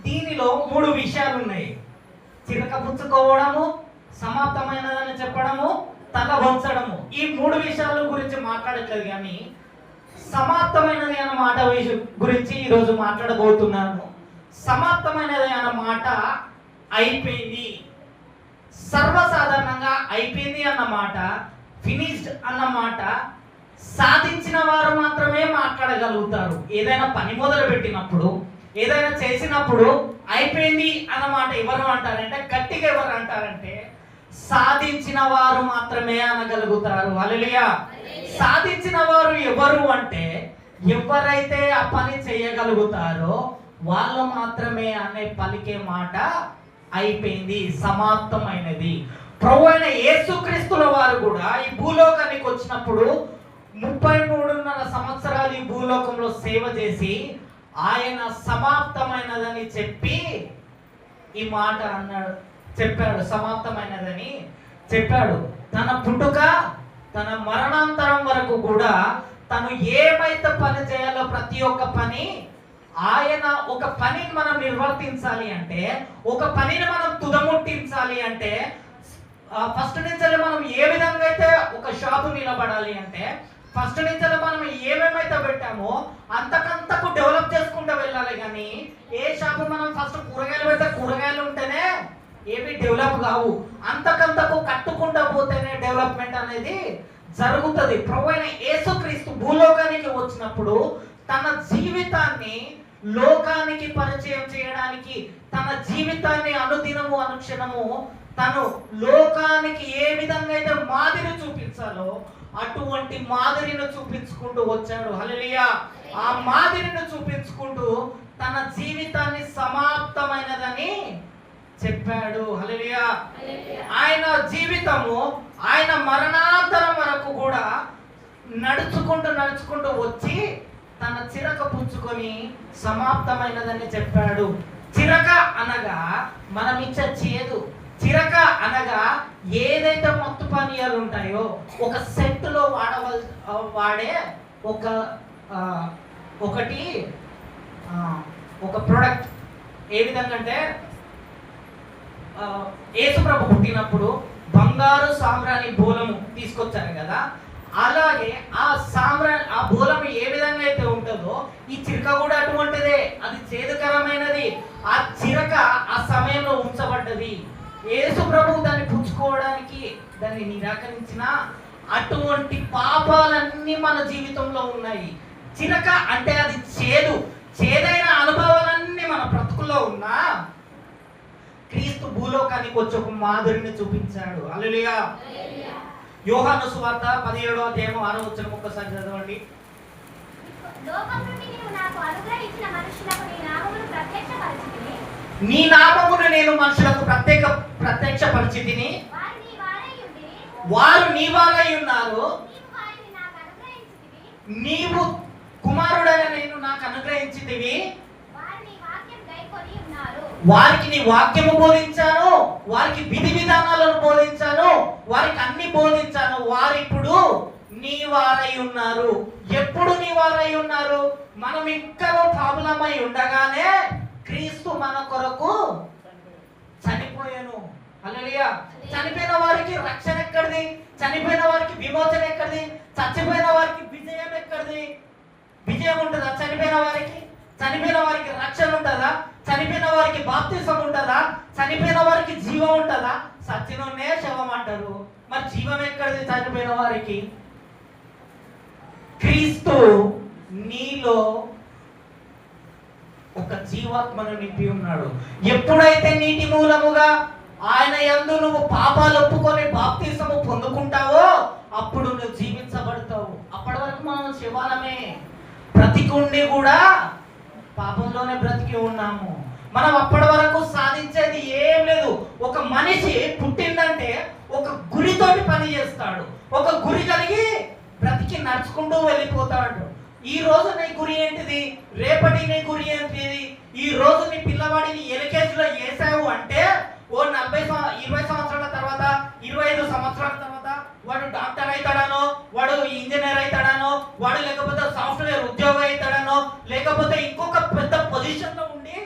దీనిలో 3 విషయాలు ఉన్నాయి. చిరక పుచ్చుకోవడము, సమాప్తమైనదని చెప్పడము, తల వంచడము. ఈ 3 విషయాల గురించి మాట్లాడట్లేదు, కానీ సమాప్తమైనది అన్న మాట గురించి ఈరోజు మాట్లాడబోతున్నాను. సమాప్తమైనది అన్న మాట అయిపోయింది. సర్వసాధారణంగా అయిపోయింది అన్న మాట, ఫినిష్డ్ అన్న మాట సాధించిన వారు మాత్రమే మాట్లాడగలుగుతారు. ఏదైనా పని మొదలు పెట్టినప్పుడు, ఏదైనా చేసినప్పుడు అయిపోయింది అన్నమాట ఎవరు అంటారంటే, గట్టిగా ఎవరు అంటారంటే సాధించిన వారు మాత్రమే అనగలుగుతారు. హల్లెలూయా. సాధించిన వారు ఎవరు అంటే ఎవరైతే ఆ పని చేయగలుగుతారో వాళ్ళు మాత్రమే అనే పలికే మాట అయిపోయింది, సమాప్తమైనది. ప్రభువైన యేసుక్రీస్తుల వారు కూడా ఈ భూలోకానికి వచ్చినప్పుడు 33.5 సంవత్సరాలు ఈ భూలోకంలో సేవ చేసి ఆయన సమాప్తమైనదని చెప్పి ఈ మాట చెప్పాడు. సమాప్తమైనదని చెప్పాడు. తన పుట్టుక, తన మరణాంతరం వరకు కూడా తను ఏమైతే పని చేయాలో ప్రతి ఒక్క పని ఆయన, ఒక పనిని మనం నిర్వర్తించాలి అంటే, ఒక పనిని మనం తుదముట్టించాలి అంటే, ఫస్ట్ నుంచి మనం ఏ విధంగా అయితే ఒక షాపు నిలబడాలి అంటే, ఫస్ట్ నుంచి మనం ఏమేమైతే పెట్టామో అంతకంతకు డెవలప్ చేసుకుంటూ వెళ్ళాలి. కానీ ఏ షాపు మనం ఫస్ట్ కూరగాయలు పెడితే కూరగాయలు ఉంటేనే ఏవి డెవలప్ కావు, అంతకంతకు కట్టుకుంటూ పోతేనే డెవలప్మెంట్ అనేది జరుగుతుంది. ప్రభువైన యేసుక్రీస్తు భూలోకానికి వచ్చినప్పుడు తన జీవితాన్ని లోకానికి పరిచయం చేయడానికి, తన జీవితాన్ని అనుదినము అనుక్షణము తను లోకానికి ఏ విధంగా అయితే మాదిరి చూపించాలో అటువంటి మాదిరిని చూపించుకుంటూ వచ్చాడు. హల్లెలూయా. ఆ మాదిరిని చూపించుకుంటూ తన జీవితాన్ని సమాప్తమైనదని చెప్పాడు. హల్లెలూయా. ఆయన జీవితము, ఆయన మరణాంతరం వరకు కూడా నడుచుకుంటూ వచ్చి తన చిరక పుచ్చుకొని సమాప్తమైనదని చెప్పాడు. చిరక అనగా మనం ఇచ్చే చేదు. చిరక అనగా ఏదైతే మత్తు పానీయాలు ఉంటాయో ఒక సెట్లో వాడే ఒక ప్రొడక్ట్. ఏ విధంగా అంటే యేసుప్రభు పుట్టినప్పుడు బంగారు సాంబ్రాణి బోలము తీసుకొచ్చారు కదా, అలాగే ఆ బోలము ఏ విధంగా అయితే ఉంటుందో ఈ చిరక కూడా అటువంటిదే. అది చేదుకరమైనది. ఆ చిరక ఆ సమయంలో ఉంచబడ్డది. యేసు ప్రభువు దాన్ని పుచ్చుకోవడానికి దాన్ని నిరాకరించిన అటువంటి పాపాలన్నీ మన జీవితంలో ఉన్నాయి. చిరక అంటే అది చేదైన అనుభవాలన్నీ మన బ్రతుకుల్లో ఉన్న క్రీస్తు భూలోకానికి వచ్చి ఒక మాదిరిని చూపించాడు. హల్లెలూయా. యోహాను సువార్త 17వ అధ్యాయం 6వ వచనం ఒక్కసారి చదవండి. లోకం నుండి నీవు నాకు అనుగ్రహించిన మనుషులకు నీ నామమును ప్రత్యక్షపరచితిని. నీ నామమును నేను మనుషులకు ప్రత్యక్షపరిచితిని. వారు నీ వారై ఉన్నారు. నీవు కుమారుడైన నేను నాకు అనుగ్రహించితివి. వారికి నీ వాక్యము బోధించాను, వారికి విధి విధానాలను బోధించాను, వారికి అన్ని బోధించాను. వారిప్పుడు నీ వారై ఉన్నారు. ఎప్పుడు నీ వారై ఉన్నారు? మనం ఇంకా పాపులమై ఉండగానే క్రీస్తు మన కొరకు చనిపోయాను. హల్లెలూయా. చనిపోయిన వారికి రక్షణ ఎక్కడిది? చనిపోయిన వారికి విమోచన ఎక్కడిది? చచ్చిపోయిన వారికి విజయం ఎక్కడిది? విజయం ఉంటుందా చనిపోయిన వారికి? చనిపోయిన వారికి రక్షణ ఉంటుందా? చనిపోయిన వారికి బాప్తిసం ఉంటుందా? చనిపోయిన వారికి జీవం ఉంటుందా? సచ్చినోనే శవం అంటారు. మరి జీవం ఎక్కడిది చనిపోయిన వారికి? క్రీస్తు నీలో ఒక జీవాత్మను నింపి ఉన్నాడు. ఎప్పుడైతే నీటి మూలముగా ఆయన యందు నువ్వు పాపాలు ఒప్పుకొని బాప్తిసము పొందుకుంటావో అప్పుడు నువ్వు జీవించబడతావు. అప్పటి వరకు మనం శివాలమే బ్రతికుండి కూడా పాపంలోనే బ్రతికి ఉన్నాము. మనం అప్పటి వరకు సాధించేది ఏం లేదు. ఒక మనిషి పుట్టిందంటే ఒక గురితోటి పని చేస్తాడు. ఒక గురి కలిగి బ్రతికి నడుచుకుంటూ వెళ్ళిపోతాడు. ఈ రోజు నీ గురి ఏంటిది? రేపటి నీ గురి ఏంటిది? ఈ రోజు నీ పిల్లవాడిని ఎల్కేజీలో వేసావు అంటే ఓ 20 సంవత్సరాల తర్వాత 25 సంవత్సరాల తర్వాత వాడు డాక్టర్ అవుతాడానో, వాడు ఇంజనీర్ అవుతాడానో, వాడు లేకపోతే సాఫ్ట్వేర్ ఉద్యోగం అవుతాడానో, లేకపోతే ఇంకొక పెద్ద పొజిషన్ లో ఉండి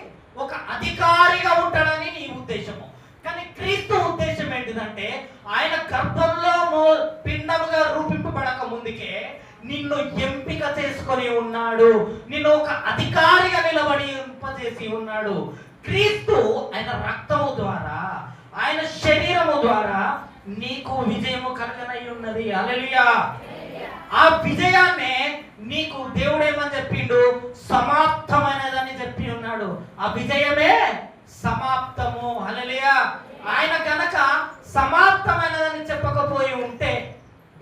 ఒక అధికారిగా ఉంటాడని నీ ఉద్దేశము. కానీ క్రీస్తు ఉద్దేశం ఏంటిదంటే ఆయన గర్భంలో పిండముగా రూపింపబడక ముందుకే నిన్ను ఎంపిక చేసుకొని ఉన్నాడు. నిన్ను ఒక అధికారిగా నిలబడింపజేసి ఉన్నాడు. క్రీస్తు ఆయన రక్తము ద్వారా, ఆయన శరీరము ద్వారా నీకు విజయము కలగనై ఉన్నది. హల్లెలూయా. ఆ విజయాన్నే నీకు దేవుడు ఏమని చెప్పిండు? సమాప్తమైనదని చెప్పి ఉన్నాడు. ఆ విజయమే సమాప్తము. హల్లెలూయా. ఆయన గనక సమాప్తమైనదని చెప్పకపోయి ఉంటే,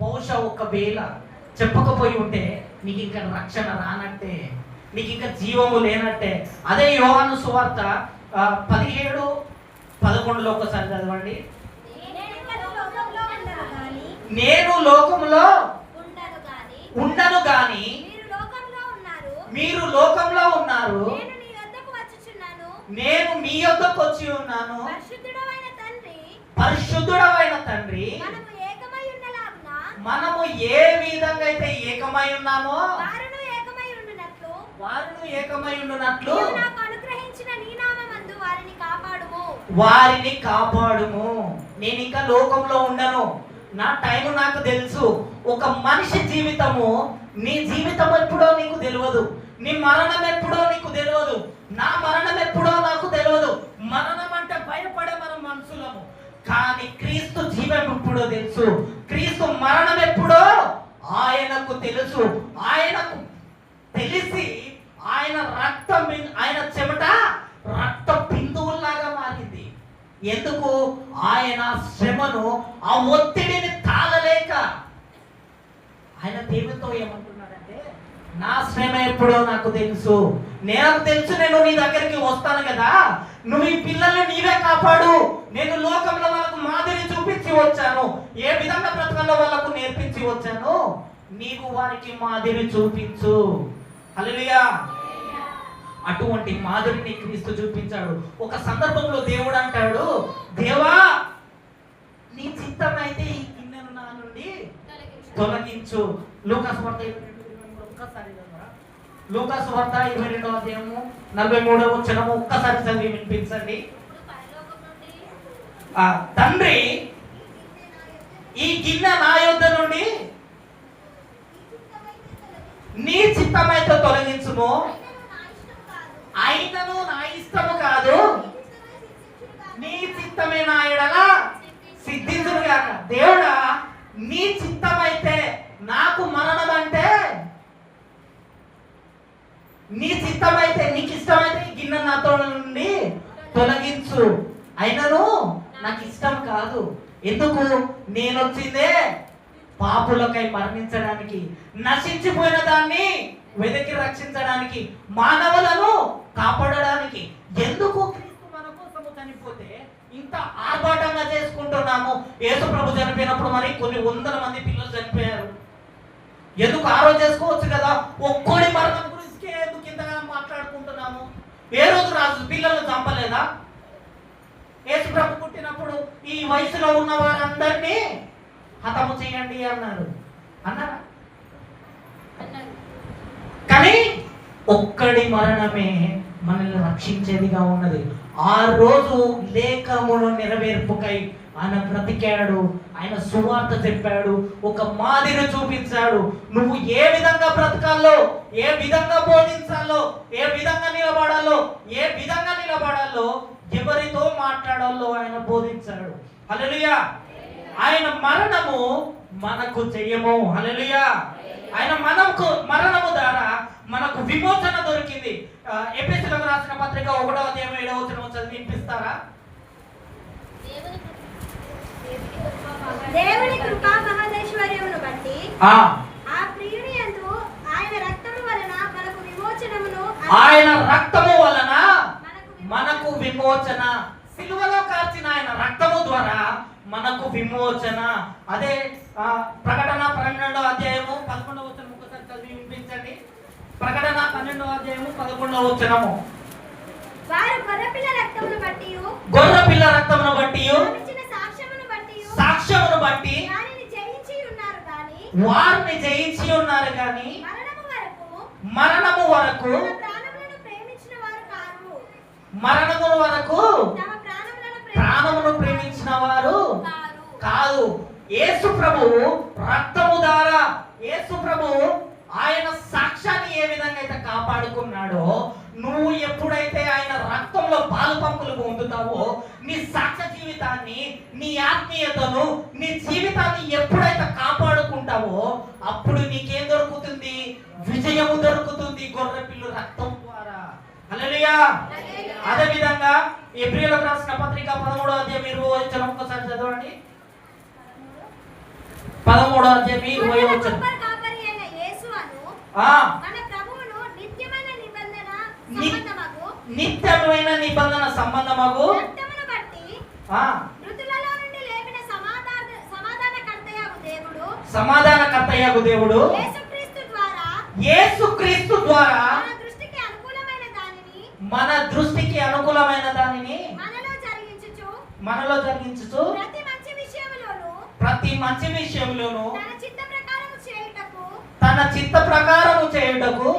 బహుశా ఒకవేళ చెప్పకపోయి ఉంటే నీకు ఇంకా రక్షణ రానట్టే, నీకు ఇంకా జీవము లేనట్టే. అదే యోహాను సువార్త 17:11 ఒకసారి చదవండి. నేను లోకములో ఉండను గాని మీరు లోకంలో ఉన్నారు. నేను మీ యొద్దకు వచ్చి ఉన్నాను. పరిశుద్ధుడవైన తండ్రి, మనము ఏ విధంగా అయితే ఏకమై ఉన్నామో వారును ఏకమై ఉండునట్లు వారిని కాపాడుము. నేను ఇంకా లోకంలో ఉండను. నా టైం నాకు తెలుసు. ఒక మనిషి జీవితము, నీ జీవితం ఎప్పుడో నీకు తెలియదు. నీ మరణం ఎప్పుడో నీకు తెలియదు. నా మరణం ఎప్పుడో నాకు తెలియదు. మరణం అంటే భయపడే మనం మనుషులము. కానీ క్రీస్తు జీవం ఎప్పుడో తెలుసు. క్రీస్తు మరణం ఎప్పుడో ఆయనకు తెలుసు. ఆయనకు తెలిసి ఆయన రక్తం, ఆయన చెమట రక్త బిందువుల్లాగా మారింది. ఎందుకు? ఆయన శ్రమను, ఆ ఒత్తిడిని తాళలేక ఆయన దేవునితో ఏమంటున్నాడంటే, నా శ్రమ ఎప్పుడో నాకు తెలుసు. నాకు తెలుసు, నేను నీ దగ్గరికి వస్తాను కదా, నువ్వు ఈ పిల్లల్ని నీవే కాపాడు. నేను లోకంలో వాళ్ళకు మాదిరి చూపించి వచ్చాను. ఏ విధంగా బ్రతకాలో వాళ్ళకు నేర్పించి వచ్చాను. నీవు వారికి మాదిరి చూపించు. హల్లెలూయా. అటువంటి మాదిరిని క్రీస్తు చూపించాడు. ఒక సందర్భంలో దేవుడు అంటాడు, దేవా నీ చిత్తం అయితే ఈ గిన్నెను నా నుండి తొలగించు. లూకాసు వార్త 22 ఒక్కసారి చదవరా? లూకాసు వార్త 22వ అధ్యాయము 43వ వచనము ఒక్కసారి చదివి వినిపించండి. తండ్రి, ఈ గిన్నె నా యొద్ద నుండి నీ చిత్తమైతే తొలగించుము. అయినను నా ఇష్టము కాదు, నీ చిత్తమే నా ఎడల సిద్ధించును గాక. దేవుడా, నీ చిత్తమైతే నాకు మరణం అంటే, నీ చిత్తమైతే, నీకు ఇష్టమైతే గిన్నె నాతో నుండి తొలగించు, అయినను నాకు ఇష్టం కాదు. ఎందుకు? నేను వచ్చిందే పాపులకై మరణించడానికి, నశించిపోయిన దాన్ని వెతికి రక్షించడానికి, మానవులను కాపాడడానికి. ఎందుకు క్రీస్తు మన కోసము చనిపోతే ఇంత ఆర్భాటంగా చేసుకుంటున్నాము? యేసు ప్రభు చనిపోయినప్పుడు మరి కొన్ని వందల మంది పిల్లలు చనిపోయారు. ఎందుకు ఆ రోజు చేసుకోవచ్చు కదా? ఒక్కడి మరణం గురించి ఎందుకు ఇంతగా మాట్లాడుకుంటున్నాము? ఏ రోజు రాజు పిల్లలు చంపలేదా? యేసు ప్రభు పుట్టినప్పుడు ఈ వయసులో ఉన్న వారందరినీ హతము చేయండి అన్నారు, అన్నారా? కానీ ఒక్కడి మరణమే మనల్ని రక్షించేదిగా ఉన్నది. ఆ రోజు లేఖమును నెరవేర్పుకై ఆయన బ్రతికాడు, ఆయన సువార్త చెప్పాడు, ఒక మాదిరి చూపించాడు. నువ్వు ఏ విధంగా బ్రతకాలో, ఏ విధంగా బోధించాలో, ఏ విధంగా నిలబడాలో, ఎవరితో మాట్లాడాలో ఆయన బోధించాడు. హల్లెలూయా. ఆయన మరణము మనకు జయము. హల్లెలూయా. ఆయన మరణము ద్వారా మనకు విమోచన దొరికింది. ఎఫెసీయులకు రాసిన పత్రిక 1వ అధ్యాయం 7వ వచనం చదివి వినిపిస్తారా? దేవుని కృపా మహదైశ్వర్యమును బట్టి ఆ ప్రియుని యందు ఆయన రక్తము వలన మనకు విమోచనమును, ఆయన రక్తము వలన మనకు విమోచన. సిలువలో కార్చిన ఆయన రక్తము ద్వారా మనకు విమోచన. అదే ప్రకటన 12వ అధ్యాయము 11వ వచనం ఒకసారి చదివి వినిపించండి. ప్రకటన 12వ అధ్యాయము 11వ వచనము. వారు గొర్రెపిల్ల రక్తమును బట్టి, గొర్రెపిల్ల రక్తమును బట్టి, సాక్ష్యమును బట్టి వారిని జయించి ఉన్నారు కానీ మరణము వరకు ప్రాణమును ప్రేమించిన వారు కాదు. యేసు ప్రభువు రక్తము ద్వారా, యేసు ప్రభువు ఆయన సాక్ష్యాన్ని ఏ విధంగా అయితే కాపాడుకున్నాడో, నువ్వు ఎప్పుడైతే ఆయన రక్తంలో పాలు పంపులు పొందుతావో, నీ సాక్ష్య జీవితాన్ని, నీ ఆత్మీయతను, నీ జీవితాన్ని ఎప్పుడైతే కాపాడుకుంటావో అప్పుడు నీకేం దొరుకుతుంది? విజయము దొరుకుతుంది గొర్రెపిల్లు రక్తం ద్వారా. హల్లెలూయా. అదే విధంగా ఎబ్రీయులకు రాసిన పత్రిక 13వ అధ్యాయం 20వ వచనం ఒకసారి చదవండి. 13వ అధ్యాయం 20వ వచనం. నిత్యమైన నిబంధన సంబంధమగు సమాధానకర్తయగు దేవుడు యేసుక్రీస్తు ద్వారా మన దృష్టికి అనుకూలమైన దానిని మనలో జరిగించుచు ప్రతి మంచి విషయంలోను తన చిత్త ప్రకారము చేయుటకు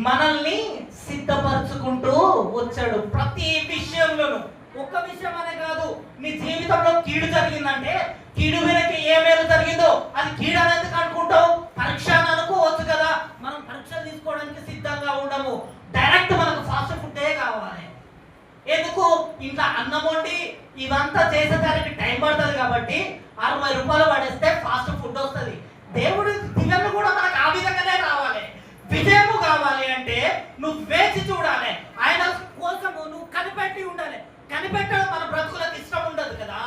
మనల్ని సిద్ధపరచుకుంటూ వచ్చాడు. ప్రతి విషయంలోను. ఒక్క విషయం అనే కాదు, నీ జీవితంలో కీడు జరిగిందంటే కీడు వెనక ఏ మేలు జరిగిందో అది కీడు అని ఎందుకు అనుకుంటావు? పరీక్ష అని అనుకోవచ్చు కదా. మనం పరీక్ష తీసుకోవడానికి సిద్ధంగా ఉండము. డైరెక్ట్ మనకు ఫాస్ట్ ఫుడ్డే కావాలి. ఎందుకు? ఇంట్లో అన్నం వండి ఇవంతా చేసేసరికి టైం పడుతుంది కాబట్టి 60 రూపాయలు పడేస్తే ఫాస్ట్ ఫుడ్ వస్తుంది. దేవుడు దివ్యను కూడా మనకు ఆ విధంగానే రావాలి. విజయము కావాలి అంటే నువ్వు వేచి చూడాలి. ఆయన కోసము నువ్వు కనిపెట్టి ఉండాలి. కనిపెట్టడం మన బ్రతుకులకు ఇష్టం ఉండదు కదా.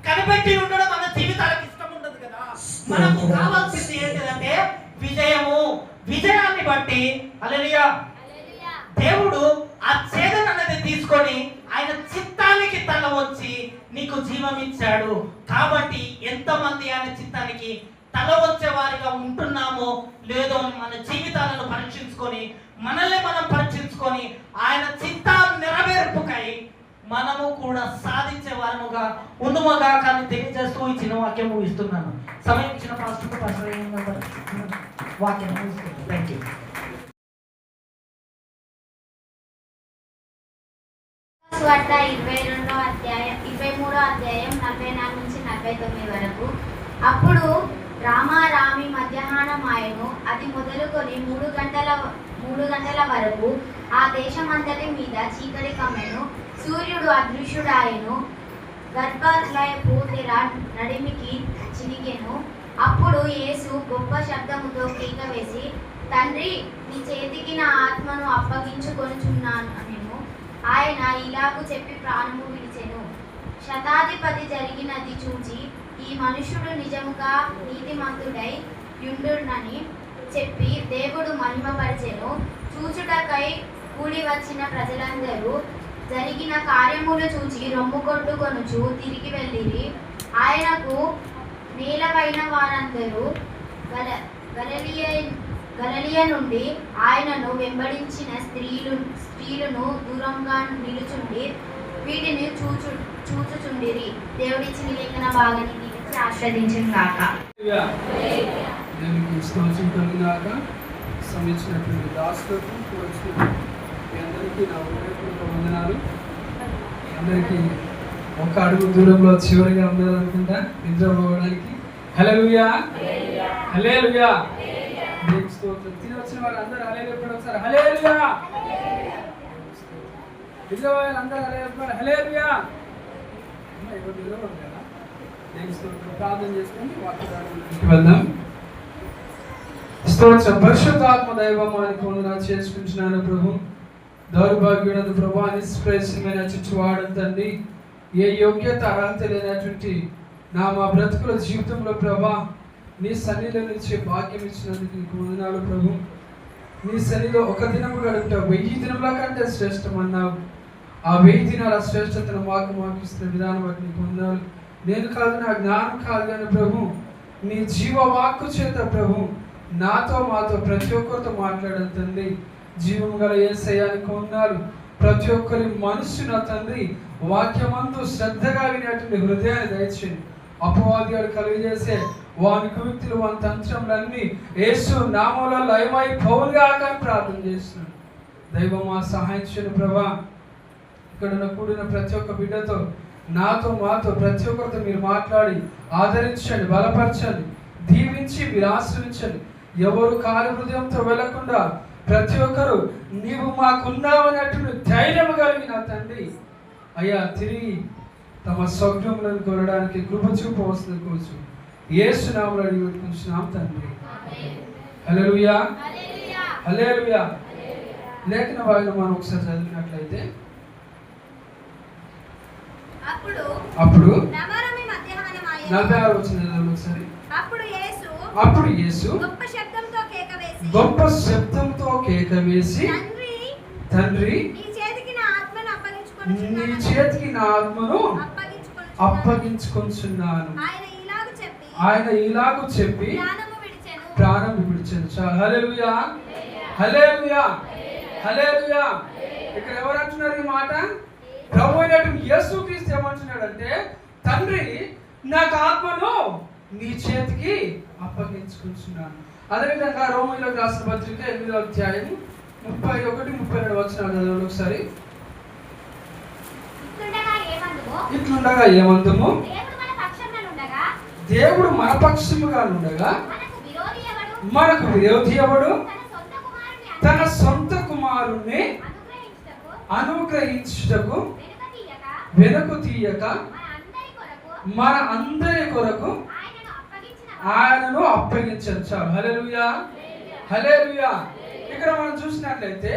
కనిపెట్టి ఉండడం మన జీవితాలకు ఇష్టం ఉండదు కదా. మనకు కావాల్సింది ఏంటంటే విజయము. విజయాన్ని బట్టి హల్లెలూయా దేవుడు ఆ ఛేదన అనేది తీసుకొని ఆయన చిత్తానికి తల వచ్చి నీకు జీవం ఇచ్చాడు. కాబట్టి ఎంతమంది ఆయన చిత్తానికి తల వచ్చే వారిగా ఉంటున్నామో లేదో మన జీవితాలను పరీక్షించుకొని, మనల్ని మనం పరీక్షించుకొని ఆయన చిత్తాన్ని నెరవేర్పుకై మనము కూడా సాధించే వారముగా ఉండుమగా కానీ తెలియజేస్తూ ఈ చిన్న వాక్యం ముగిస్తున్నాను. సమయం ఇచ్చిన పాస్టర్కు వాక్యం ముగిస్తున్నాను. Thank you. సువార్త 23వ అధ్యాయం 44 నుంచి 49 వరకు. అప్పుడు రామారామి మధ్యాహ్నం ఆయను, అది మొదలుకొని 3 గంటల వరకు ఆ దేశమంతటి మీద చీకటి కమ్మెను. సూర్యుడు అదృశ్యుడాయను. గర్భాలయపు తెర నడిమికి చినిగెను. అప్పుడు యేసు గొప్ప శబ్దముతో కేక వేసి, తండ్రి, నీ చేతికి నా ఆత్మను అప్పగించుకొనుచున్నాను అనెను. ఆయన ఇలాగు చెప్పి ప్రాణము విడిచెను. శతాధిపతి జరిగినది చూచి, ఈ మనుషుడు నిజముగా నీతిమంతుడై యుండునని చెప్పి దేవుడు మహిమపరిచెను. చూచుటకై కూడి వచ్చిన ప్రజలందరూ జరిగిన కార్యములు చూచి రొమ్ము కొట్టుకొనుచు తిరిగి వెళ్ళిరి. ఆయనకు నేలపైన వారందరూ గలిలయ నుండి ఆయనను వెంబడించిన స్త్రీలను దూరంగా నిలుచుండి వీటిని చూచుచుండిరి. దేవుడిచ్చిన లేఖన భాగాన్ని దీవించి ఆస్వాదించును గాక. దేవునికి స్తోత్రం కలుగుగాక. సమయించినటువంటి దాసులకు వచ్చిన మీ అందరికీ నా హృదయపూర్వక వందనాలు. అందరికీ ఒక అడుగు దూరంలో చివరిగా ఉండాలనుకుంటా నిద్రపోవడానికి. హల్లెలూయా, హల్లెలూయా. దేవునికి స్తోత్రం. తిని వచ్చిన వాళ్ళు అందరూ హల్లెలూయా చెప్పండి ఒకసారి. హల్లెలూయా. నిద్ర వాళ్ళు అందరూ హల్లెలూయా చెప్పండి. హల్లెలూయా. ఎవరు నిద్రపోరు కదా. దేవునికి స్తోత్రం. ప్రార్థన చేసుకొని వాక్యానికి వెళ్దాం. స్తోత్రం. పరిశుద్ధాత్మ దైవమానికి వందనాలు చేసుకుంటున్నాను ప్రభు. దౌర్భాగ్యుడను ప్రభు, నిష్ప్రయోజనమైన చుట్టువాడంతండి. ఏ యోగ్యత అర్హత లేనటువంటి మా బ్రతుకుల జీవితంలో ప్రభా నీ సన్నిధిలో నుంచి భాగ్యం ఇచ్చినందుకు నీకు వందనాలు ప్రభు. నీ సన్నిధిలో ఒక దినము గడుపుతావు 1000 దినముల కంటే శ్రేష్టం అన్నావు. ఆ 1000 దినాల శ్రేష్టతను మాకు ఇస్తున్న విధానం బట్టి నీకు వందనాలు. నేను కాదు, నా జ్ఞానం కాదు కానీ ప్రభు నీ జీవవాక్కు చేత ప్రభు నాతో మాతో ప్రతి ఒక్కరితో మాట్లాడాలి తండ్రి. జీవం గల యేసయ్యానికి వందనాలు. ప్రతి ఒక్కరి మనస్సు నా తండ్రి వాక్యమందు శ్రద్ధగా వినేటువంటి హృదయాన్ని దయచేయండి. అపవాదిగాడు కలిగజేసే వాని కుయుక్తులు వాని తంత్రములన్నీ యేసు నామములో లయమైపోవుగా అని ప్రార్థన చేస్తున్నాను. దైవమా సహాయం చేయను ప్రభా. ఇక్కడ కూడిన ప్రతి ఒక్క బిడ్డతో నాతో మాతో ప్రతి ఒక్కరితో మీరు మాట్లాడి ఆదరించండి, బలపరచండి, దీవించి మీరు ఆశ్రయించండి. ఎవరు కాలు హృదయంతో వెళ్లకుండా ప్రతి ఒక్కరు నీవు మాకున్నావన్నట్టు ధైర్యం కలిగిన తండ్రి అయ్యా తిరిగి తమ స్వగ్రములను కొనడానికి కృప చూపవలసిన కోసం యేసు నామములో అడిగి పెట్టుకుంటున్నాం తండ్రి. హల్లెలూయా, హల్లెలూయా. లేఖన భాగం మనం ఒకసారి చదివినట్లయితే అప్పుడు 46వ వచనం ఒకసారి. అప్పుడు యేసు గొప్ప శబ్దంతో కేక వేసి తండ్రి, నీ చేతికి నా ఆత్మను అప్పగించుకొంచున్నాను. ఆయన ఇలాగు చెప్పి ప్రాణం విడిచెను. చాలు. హల్లెలూయా, హల్లెలూయా, హల్లెలూయా. ఇక్కడ ఎవరు అంటున్నారు ఈ మాట? ప్రభు అయినటువంటి యేసుక్రీస్తు ఏమంటున్నాడంటే, తండ్రి నాకు ఆత్మను నీ చేతికి అప్పగించుకుంటున్నాను. అదేవిధంగా రోమీయులకు రాసిన పత్రిక 8వ అధ్యాయం 31-32 వచనాలు చదవండి ఒకసారి. ఇట్లుండగా ఏమందుము, దేవుడు మన పక్షముగా ఉండగా మనకు విరోధి ఎవడు? తన సొంత కుమారుణ్ణి అనుగ్రహించుటకు వెనుక తీయక మన అందరి కొరకు ఆయనను అప్పగించారు. చాలు. హల్లెలూయా, హల్లెలూయా. ఇక్కడ మనం చూసినట్లయితే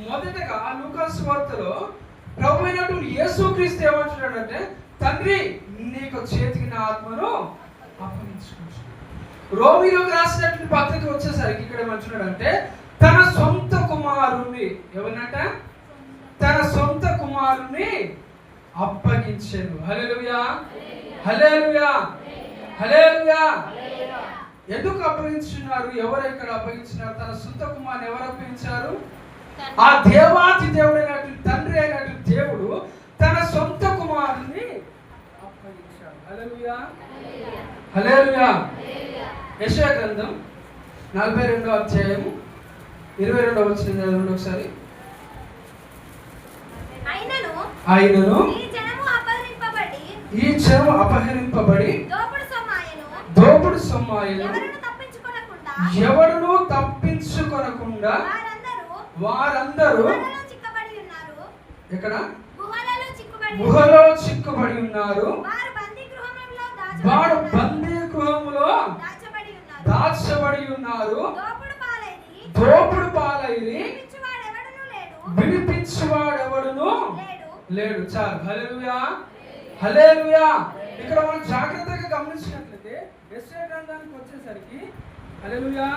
మొదటగా లూకాసు సువార్తలో ప్రభు అయినటువంటి యేసుక్రీస్తు ఏమంటున్నాడంటే, తండ్రి నీకు చేతికి నా ఆత్మను అప్పగించుకుంటున్నాను. రోమీయులకు రాసినటువంటి పత్రిక వచ్చేసరికి ఇక్కడ ఏమంటున్నాడంటే, తన సొంత కుమారుణ్ణి ఎవరినంట? తన సొంత కుమారుణ్ణి అప్పగించాను. హల్లెలూయా, హల్లెలూయా, హల్లెలూయా. ఎందుకు అప్పగించున్నారు? ఎవరు ఇక్కడ అప్పగించినారు? తన సొంత కుమారుని ఎవరు అప్పగించారు? ఆ దేవాతి దేవుడైనటువంటి తండ్రి అయినటువంటి దేవుడు తన సొంత కుమారుని అప్పగించాడు. హల్లెలూయా, హల్లెలూయా. యెషయా గ్రంథం 42వ అధ్యాయం 22వ వచనం చదవండి ఒకసారి. ఆయనను ఈ జనము అపహరింపబడి దోపుడు సొమ్మాయను ఎవరును తప్పించుకొనకుండా వారందరూ ఎక్కడ? గుహలో చిక్కుబడి ఉన్నారు. వారు బందీ గృహములో దాచబడి ఉన్నారు. దోపుడు పాలైరి, విడిపించువాడెవడునూ లేడు, విడిపించువాడెవడును లేడు. లేడు. చాలు. హల్లెలూయా, హల్లెలూయా. ఇక్కడ మనం జాగ్రత్తగా గమనించినట్లయితే యెషయా గ్రంథానికి వచ్చేసరికి, హల్లెలూయా,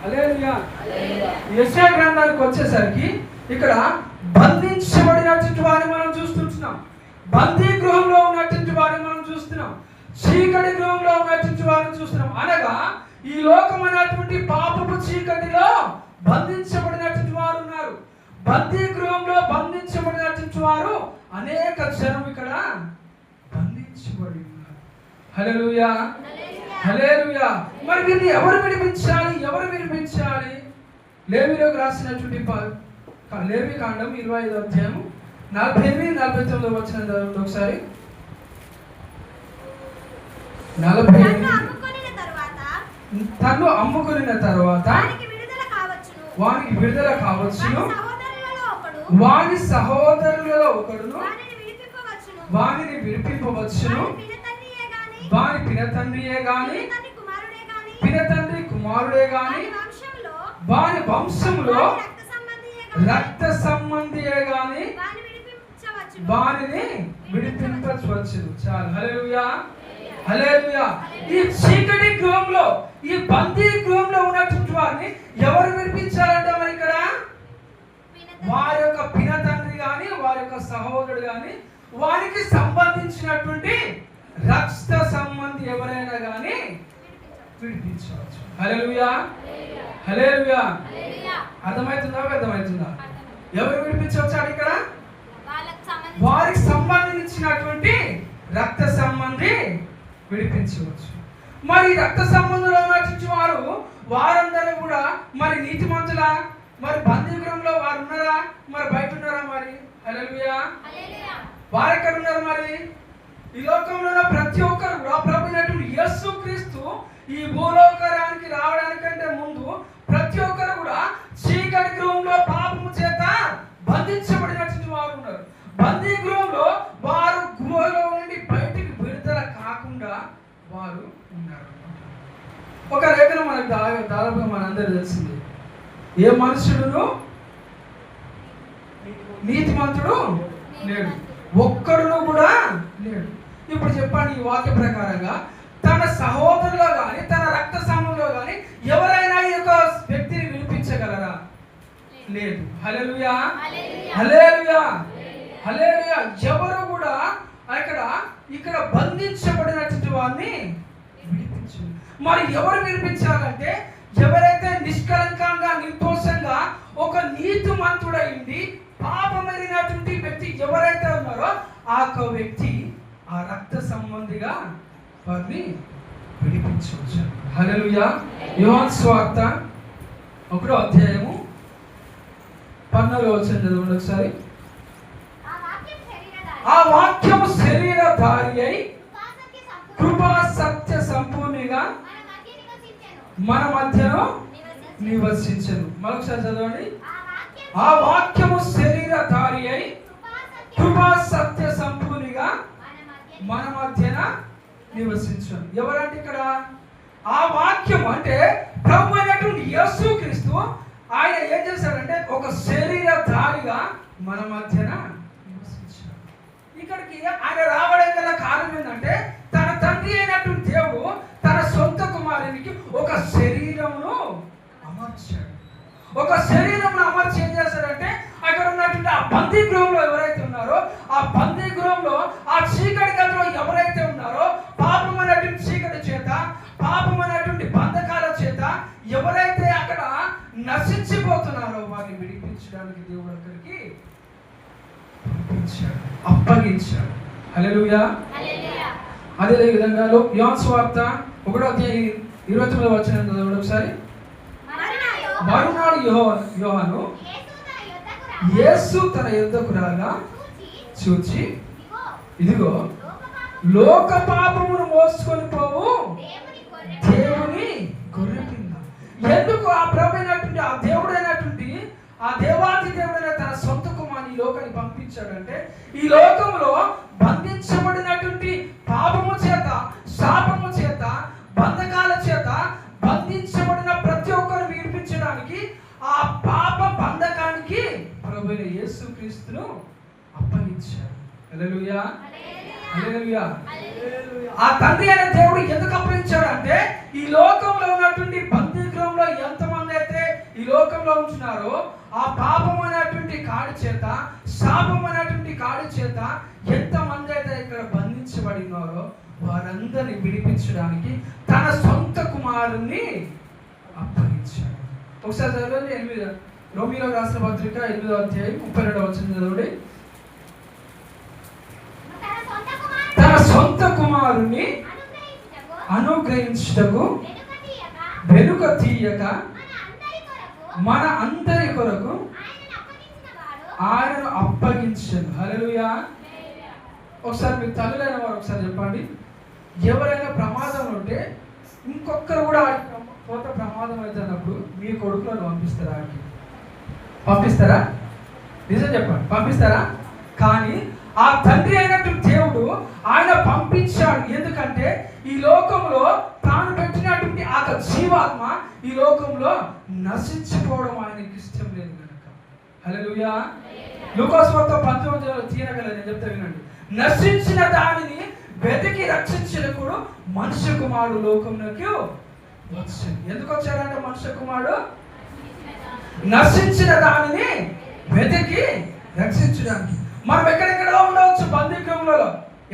హల్లెలూయా, యెషయా గ్రంథానికి వచ్చేసరికి ఇక్కడ బంధించబడినటువంటి వారిని మనం చూస్తున్నాం, బందీ గృహంలో ఉన్నటువంటి వారిని మనం చూస్తున్నాం, చీకటి గృహంలో ఉన్నటువంటి వారిని చూస్తున్నాం. అనగా ఈ లోకం అనేటువంటి పాపపు చీకటిలో బంధించబడినటువంటి వారు ఉన్నారు. బందీ గృహంలో బంధించబడినటువంటి వారు అనేక జనం ఇక్కడ బంధించబడి ఉన్నారు. హల్లెలూయా, హల్లెలూయా. మరి వీరిని ఎవరు విడిపించాలి? ఎవరు విడిపించాలి? లేవీయులకు రాసినటువంటి లేవి కాండం 25వ అధ్యాయం 48-49 వచ్చిన చదవండి ఒకసారి. 48. తను అమ్ముకొనిన తర్వాత వానికి విడుదల కావచ్చును, వాని సహోదరులలో ఒకడును వానిని విడిపింపవచ్చును, వాని పినతండ్రియే గాని పినతండ్రి కుమారుడే గాని వాని వంశంలో రక్త సంబంధియే గాని వానిని విడిపింపవచ్చును. చాలు. హల్లెలూయా, హల్లెలూయా. ఈ చీకటి గృహంలో, ఈ బందీ గృహంలో ఉన్నటువంటి వారిని ఎవరు విడిపించాలంటే మరి ఇక్కడ వారి యొక్క పినతండ్రి గాని వారి యొక్క సహోదరుడు గాని వారికి సంబంధించినటువంటి రక్త సంబంధి ఎవరైనా గాని విడిపించవచ్చు. హల్లెలూయా, హల్లెలూయా. అర్థమవుతుందా? అర్థమవుతుందా? ఎవరు విడిపించవచ్చు ఇక్కడ? వారికి సంబంధించినటువంటి రక్త సంబంధి విడిపించవచ్చు. మరి రక్త సంబంధంలో ఉన్నటువంటి వారందరూ కూడా మరి నీతిమంతులా? మరి బందీగృహంలో వారు ఉన్నారా? మరి బయట ఉన్నారా? మరి హల్లెలూయా, వారు ఎక్కడ ఉన్నారు? మరి ఈ లోకంలో ఉన్న ప్రతి ఒక్కరు కూడా ప్రభువైనటువంటి యేసుక్రీస్తు ఈ భూలోకానికి రావడానికంటే ముందు ప్రతి ఒక్కరు కూడా చీకటి గృహంలో పాపము చేత బంధించబడినటువంటి వారు ఉన్నారు. బందీ గృహంలో వారు గుహలో నుండి బయటికి విడుదల కాకుండా వారు ఉన్నారు. ఒక రేఖను మనకు దాదాపుగా మనందరూ తెలిసింది, ఏ మనుషుడును నీతిమంతుడు లేడు, ఒక్కడును కూడా లేడు. ఇప్పుడు చెప్పండి, ఈ వాక్య ప్రకారంగా తన సహోదరులో కానీ తన రక్త సంబంధంలో కానీ ఎవరైనా ఈ యొక్క వ్యక్తిని విడిపించగలరా? లేదు. హల్లెలూయా, హల్లెలూయా, హల్లెలూయా. ఎవరు కూడా ఇక్కడ బంధించబడినటువంటి వారిని విడిపించారు. మరి ఎవరు విడిపించాలంటే ఎవరైతే నిష్కలంకంగా నిర్దోషంగా ఒక నీతిమంతుడైంది పాపమైనటువంటి వ్యక్తి ఎవరైతే ఉన్నారో ఆ వ్యక్తి ఆ రక్త సంబంధిగా వారిని విడిపించవచ్చు. హల్లెలూయా. యోహాను సువార్త 1వ అధ్యాయము 12వ వచనం చదవండి ఒకసారి. ఆ వాక్యము శరీరధారి అయి కృపా సత్య సంపూర్ణిగా మన మధ్యను నివసించెను. మరొకసారి చదవండి. ఆ వాక్యము శరీరధారి అయి కృపా సత్య సంపూర్ణిగా మన మధ్యన నివసించెను. ఎవరంటే ఇక్కడ ఆ వాక్యం అంటే ప్రభు అయినటువంటి యేసుక్రీస్తు ఆయన ఏం చేశారంటే ఒక శరీరధారిగా మన మధ్యన నివసించాడు. ఇక్కడికి ఆయన రావడం గల కారణం ఏంటంటే తన తండ్రి అయినటువంటి దేవుడు తన సొంత కుమారునికి ఒక శరీరమును అమర్చాడు. ఒక శరీరమును అమర్చి ఏం చేశారంటే అక్కడ ఉన్నటువంటి ఆ బందీ గృహంలో ఎవరైతే ఉన్నారో ఆ బందీ గృహంలో ఆ చీకటి గదిలో ఎవరైతే ఉన్నారో పాపమైనటువంటి చీకటి చేత పాపమైనటువంటి బంధకాల చేత ఎవరైతే అక్కడ నశించిపోతున్నారో వారిని విడిపించడానికి దేవుడు అక్కడికి అప్పగించాడు. హల్లెలూయా. అదే విధంగా యోహాను సువార్త 1వ అధ్యాయం 29వ వచనం చదవండి ఒకసారి. మరునాడు యోహాను యేసు తన యొద్దకు రాగా చూచి, ఇదిగో లోక పాపమును మోసుకొని పోవు దేవుని గొర్రె పిల్ల. ఎందుకు ఆ ప్రభు అయినటువంటి ఆ దేవుడైనటువంటి ఆ దేవాది దేవుడైన తన సొంత కుమారుని ఈ లోకాన్ని పంపించాడంటే ఈ లోకంలో బంధించబడినటువంటి పాపము చేత శాపము చేత బంధకాల చేత బంధించబడిన ప్రతి ఒక్కరు విడిపించడానికి అయిన యేసుక్రీస్తును అప్పగించాడు. హల్లెలూయా, హల్లెలూయా. ఆ తండ్రి అయిన దేవుడు ఎందుకు అప్పగించాడు అంటే ఈ లోకంలో ఉన్నటువంటి బందీగృహంలో ఎంతమంది అయితే ఈ లోకంలో ఉంటున్నారో ఆ పాపం అనేటువంటి కాడి చేత, శాపం అనేటువంటి కాడి చేత ఎంతమంది అయితే ఇక్కడ బంధించబడి ఉన్నారో వారందరినీ విడిపించడానికి తన సొంత కుమారుణ్ణి అప్పగించాడు. ఒకసారి చదవండి 8 రోమీయులకు రాసిన పత్రిక 8వ అధ్యాయం 32వ వచనం చదవండి. తన సొంత కుమారుణ్ణి అనుగ్రహించుటకు వెనుక తీయక మన అందరి కొరకు ఆయనను అప్పగించాడు. హల్లెలూయా. ఒకసారి మీ తల్లులైన వారు ఒకసారి చెప్పండి, ఎవరైనా ప్రమాదం ఉంటే ఇంకొకరు కూడా పోతే ప్రమాదం అవుతున్నప్పుడు మీ కొడుకులను పంపిస్తారా? పంపిస్తారా? నిజం చెప్పండి, పంపిస్తారా? కానీ ఆ తండ్రి అయినటువంటి దేవుడు ఆయన పంపించాడు. ఎందుకంటే ఈ లోకంలో తాను పెట్టినటువంటి ఆ జీవాత్మ ఈ లోకంలో నశించిపోవడం ఆయనకి ఇష్టం లేదు కనుక. హల్లెలూయా. లూకాసు వార్త 19వ తీరగల నేను చెప్తా వినండి. నశించిన దానిని వెతికి రక్షించినప్పుడు మనుష్య కుమారుడు లోకంలోకి వచ్చాడు. ఎందుకు వచ్చాడంటే మనుష్య కుమారుడు నశించిన దానిని వెతికి రక్షించడానికి. మనం ఎక్కడెక్కడ ఉండవచ్చు, బందీగృహంలో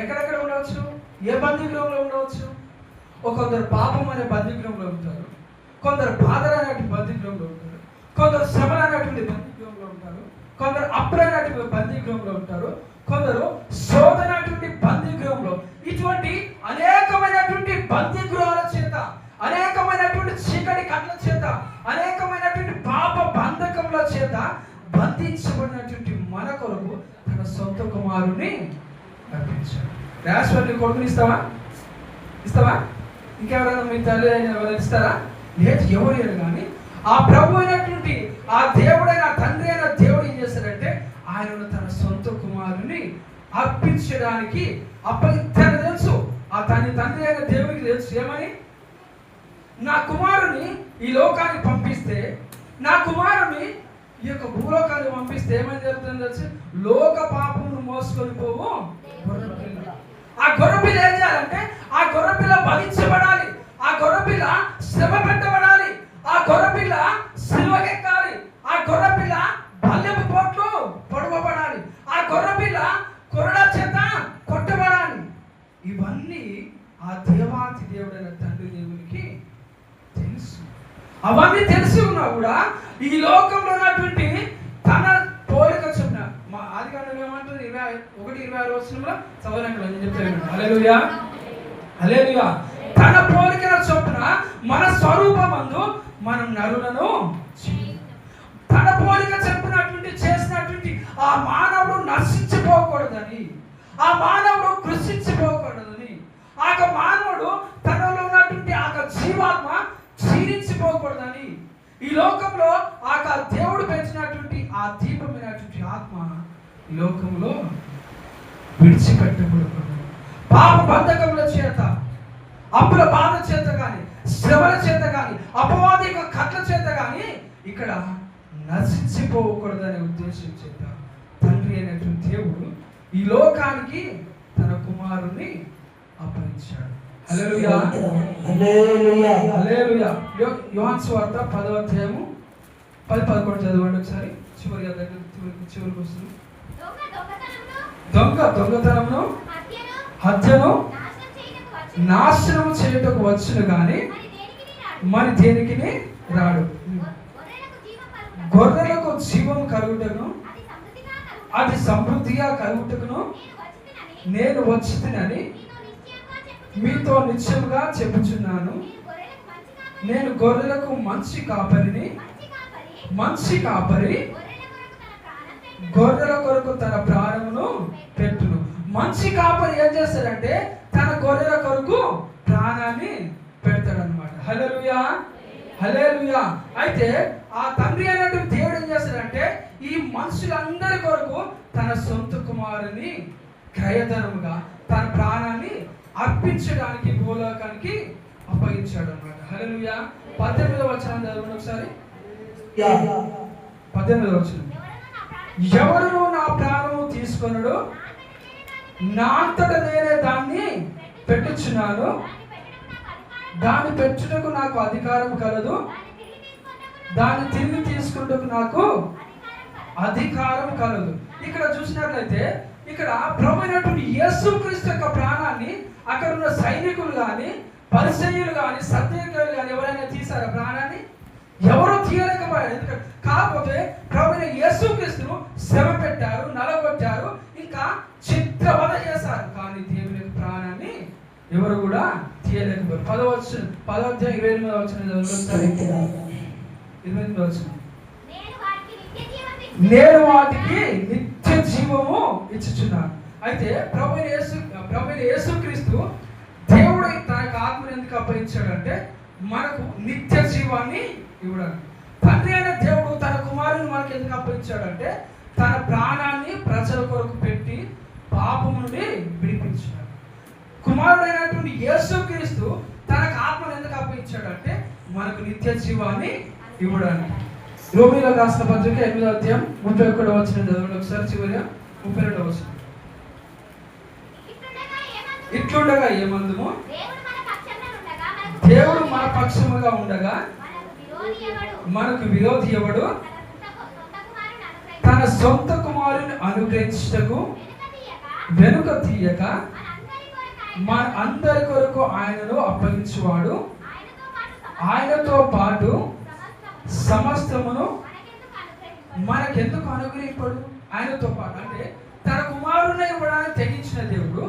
ఎక్కడెక్కడ ఉండవచ్చు, ఏ బందీగృహంలో ఉండవచ్చు? కొందరు పాపం అనే బందీగృహంలో ఉంటారు, కొందరు బాధలు అనేటువంటి బందీగృహంలో ఉంటారు, కొందరు శ్రమలు అనేటువంటి బందీగృహంలో ఉంటారు, కొందరు అప్పుడైనటువంటి బందీగృహంలో ఉంటారు, కొందరు శోధనటువంటి బందీగృహంలో. ఇటువంటి అనేకమైనటువంటి బందీగృహాల చేత, అనేకమైనటువంటి చీకటి కట్ల చేత, అనేకమైనటువంటి పాప బంధకముల చేత బంధించబడినటువంటి మన కొరకు తన సొంత కుమారుని అర్పించాడు. రాశ్వరిని కొడుకుని ఇస్తావా? ఇస్తావా? ఇంకెవరైనా మీ తల్లి అయిన ఇస్తారా? లేదు, ఎవరు కానీ ఆ ప్రభు అయినటువంటి ఆ దేవుడైన తండ్రి అయిన దేవుడు ఏం చేస్తాడంటే ఆయనను తన సొంత కుమారుని అర్పించడానికి తనకు తెలుసు. ఆ తండ్రి అయిన దేవుడికి తెలుసు ఏమని, నా కుమారుని ఈ లోకానికి పంపిస్తే, నా కుమారుని ఈ యొక్క భూలోకాన్ని పంపిస్తే ఏమని జరుగుతుందో తెలుసు, లోక పాపమును మోసుకొని పోవు గొర్రెపిల్ల. ఆ గొర్రెపిల్ల ఏం చేయాలంటే ఆ గొర్రెపిల్ల బలించబడాలి, ఆ గొర్రెపిల్ల శ్రమ పెట్టబడాలి, ఆ గొర్రెపిల్ల సిలువకెక్కాలి, ఆ గొర్రెపిల్ల బల్లెపు పోట్లు పొడవబడాలి, ఆ గొర్రెపిల్ల కొరడా చేత కొట్టబడాలి. ఇవన్నీ ఆ దేవాతి దేవుడైన తండ్రి దేవునికి తెలుసు. అవన్నీ తెలిసి ఉన్నా కూడా ఈ లోకంలో ఉన్నటువంటి తన పోలిక చొప్పున మా ఆదికాండం ఏమంటుంది 21:26 వచనంలో చదవనండి నేను చెప్తాను. హల్లెలూయా, హల్లెలూయా. తన పోలికల చొప్పున మన స్వరూపమందు మనం నరులను తన పోలిక చెప్పినటువంటి చేసినటువంటి ఆ మానవుడు నశించిపోకూడదని, ఆ మానవుడు కృషించిపోకూడదని, ఆ మానవుడు తనలో ఉన్నటువంటి ఆ జీవాత్మ క్షీణించిపోకూడదని ఈ లోకంలో ఆ దేవుడు పెంచినటువంటి ఆ దీపమైనటువంటి ఆత్మ ఈ లోకంలో విడిచిపెట్టకూడదు. పాప బంధకముల చేత, అప్పుల బాధ చేత కానీ, శ్రమల చేత కానీ, అపవాది యొక్క కట్ల చేత కానీ ఇక్కడ నశించిపోకూడదనే ఉద్దేశం చేత తండ్రి అయినటువంటి దేవుడు ఈ లోకానికి తన కుమారుని అప్పగించాడు. హల్లెలూయా, హల్లెలూయా, హల్లెలూయా. యోహాను సువార్త 10వ అధ్యాయము 10-11 చదవండి ఒకసారి. చివరికి వస్తుంది. దొంగతనమును హత్యను నాశనము చేయుటకు వచ్చును గాని మరి దేనికి రాడు. గొర్రెలకు జీవం కలుగుటను, అది సమృద్ధిగా కలుగుటకును నేను వచ్చినని మీతో నిశ్చయముగా చెప్పుచున్నాను. నేను గొర్రెలకు మంచి కాపరిని, మంచి కాపరి గొర్రెల కొరకు తన ప్రాణమును పెట్టును. మంచి కాపరి ఏం చేస్తాడంటే తన గొర్రెల కొరకు ప్రాణాన్ని పెడతాడు అనమాట. హల్లెలూయా, హల్లెలూయా. అయితే ఆ తండ్రి అయినటువంటి దేవుడు ఏం చేస్తాడంటే ఈ మనుషులందరి కొరకు తన సొంత కుమారుని క్రయధనముగా తన ప్రాణాన్ని అర్పించడానికి భూలోకానికి అప్పగించాడు అన్నమాట. హల్లెలూయా. 18వ వచనం చదవండి ఒకసారి. 18వ వచనం. ఎవరును నా ప్రాణము తీసుకొనడు, నా అంతట నేనే దాన్ని పెట్టుచున్నాను, దాన్ని పెట్టుటకు నాకు అధికారం కలదు, దాన్ని తిరిగి తీసుకుంటకు నాకు అధికారం కలదు. ఇక్కడ చూసినట్లయితే ఇక్కడ ప్రభు అయినటువంటి యేసుక్రీస్తు యొక్క ప్రాణాన్ని అక్కడ ఉన్న సైనికులు కానీ, పరిసయ్యులు కానీ, సత్యకులు కానీ ఎవరైనా తీశారా ప్రాణాన్ని? ఎవరో తీయలేకపోయారు. ఎందుకంటే కాకపోతే ప్రభు అయిన యేసుక్రీస్తును శ్రమ పెట్టారు, నలగొట్టారు, ఇంకా చిత్రవద చేశారు. కానీ దేవుని యొక్క ప్రాణాన్ని ఎవరు కూడా తీయలేకపోయారు. 28 నేను వాటికి నిత్య జీవము ఇచ్చుచున్నాను. అయితే ప్రభు అయిన యేసుక్రీస్తు దేవుడు తనకు ఆత్మను ఎందుకు అప్పగించాడంటే మనకు నిత్య జీవాన్ని ఇవ్వడానికి. తండ్రి అయిన దేవుడు తన కుమారుని మనకు ఎందుకు అప్పగించాడంటే తన ప్రాణాన్ని ప్రజల కొరకు పెట్టి పాపం నుండి విడిపించాడు. కుమారుడైనటువంటి యేసుక్రీస్తు తనకు ఆత్మను ఎందుకు అప్పగించాడంటే మనకు నిత్య జీవాన్ని ఇవ్వడానికి. రోమీయులకు రాసిన పత్రిక 8వ అధ్యాయం 31వ వచనం చదవండి ఒకసారి. చివరిగా 32వ వచనం. ఇట్లుండగా ఏమందుము, దేవుడు మన పక్షముగా ఉండగా మనకు విరోధి ఎవడు? తన సొంత కుమారుని అనుగ్రహించుటకు వెనుక తీయక మన అందరి కొరకు ఆయనను అప్పగించువాడు, ఆయనతో పాటు సమస్తమును మనకెందుకు అనుగ్రహింపడు? ఆయనతో పాటు అంటే తన కుమారుని ఇవ్వడానికి తెగించిన దేవుడు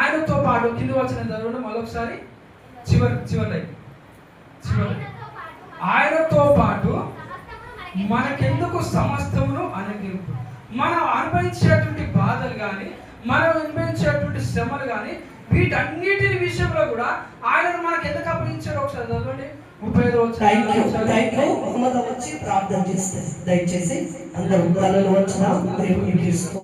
ఆయనతో పాటు. కింద వచ్చిన చదవండి మరొకసారి, చివరి ఆయనతో పాటు మనకెందుకు సమస్తమును అనుగ్రహింపు. మనం అనుభవించేటువంటి బాధలు కానీ, మనం అనుభవించేటువంటి శ్రమలు కానీ, వీటన్నిటి విషయంలో కూడా ఆయనను మనకు ఎందుకు అప్పగించారు? ఒకసారి చదవండి 35వ వచనం. వచ్చి ప్రార్థన చేస్తే దయచేసి అందరూ తలలో వచ్చిన దేవునికి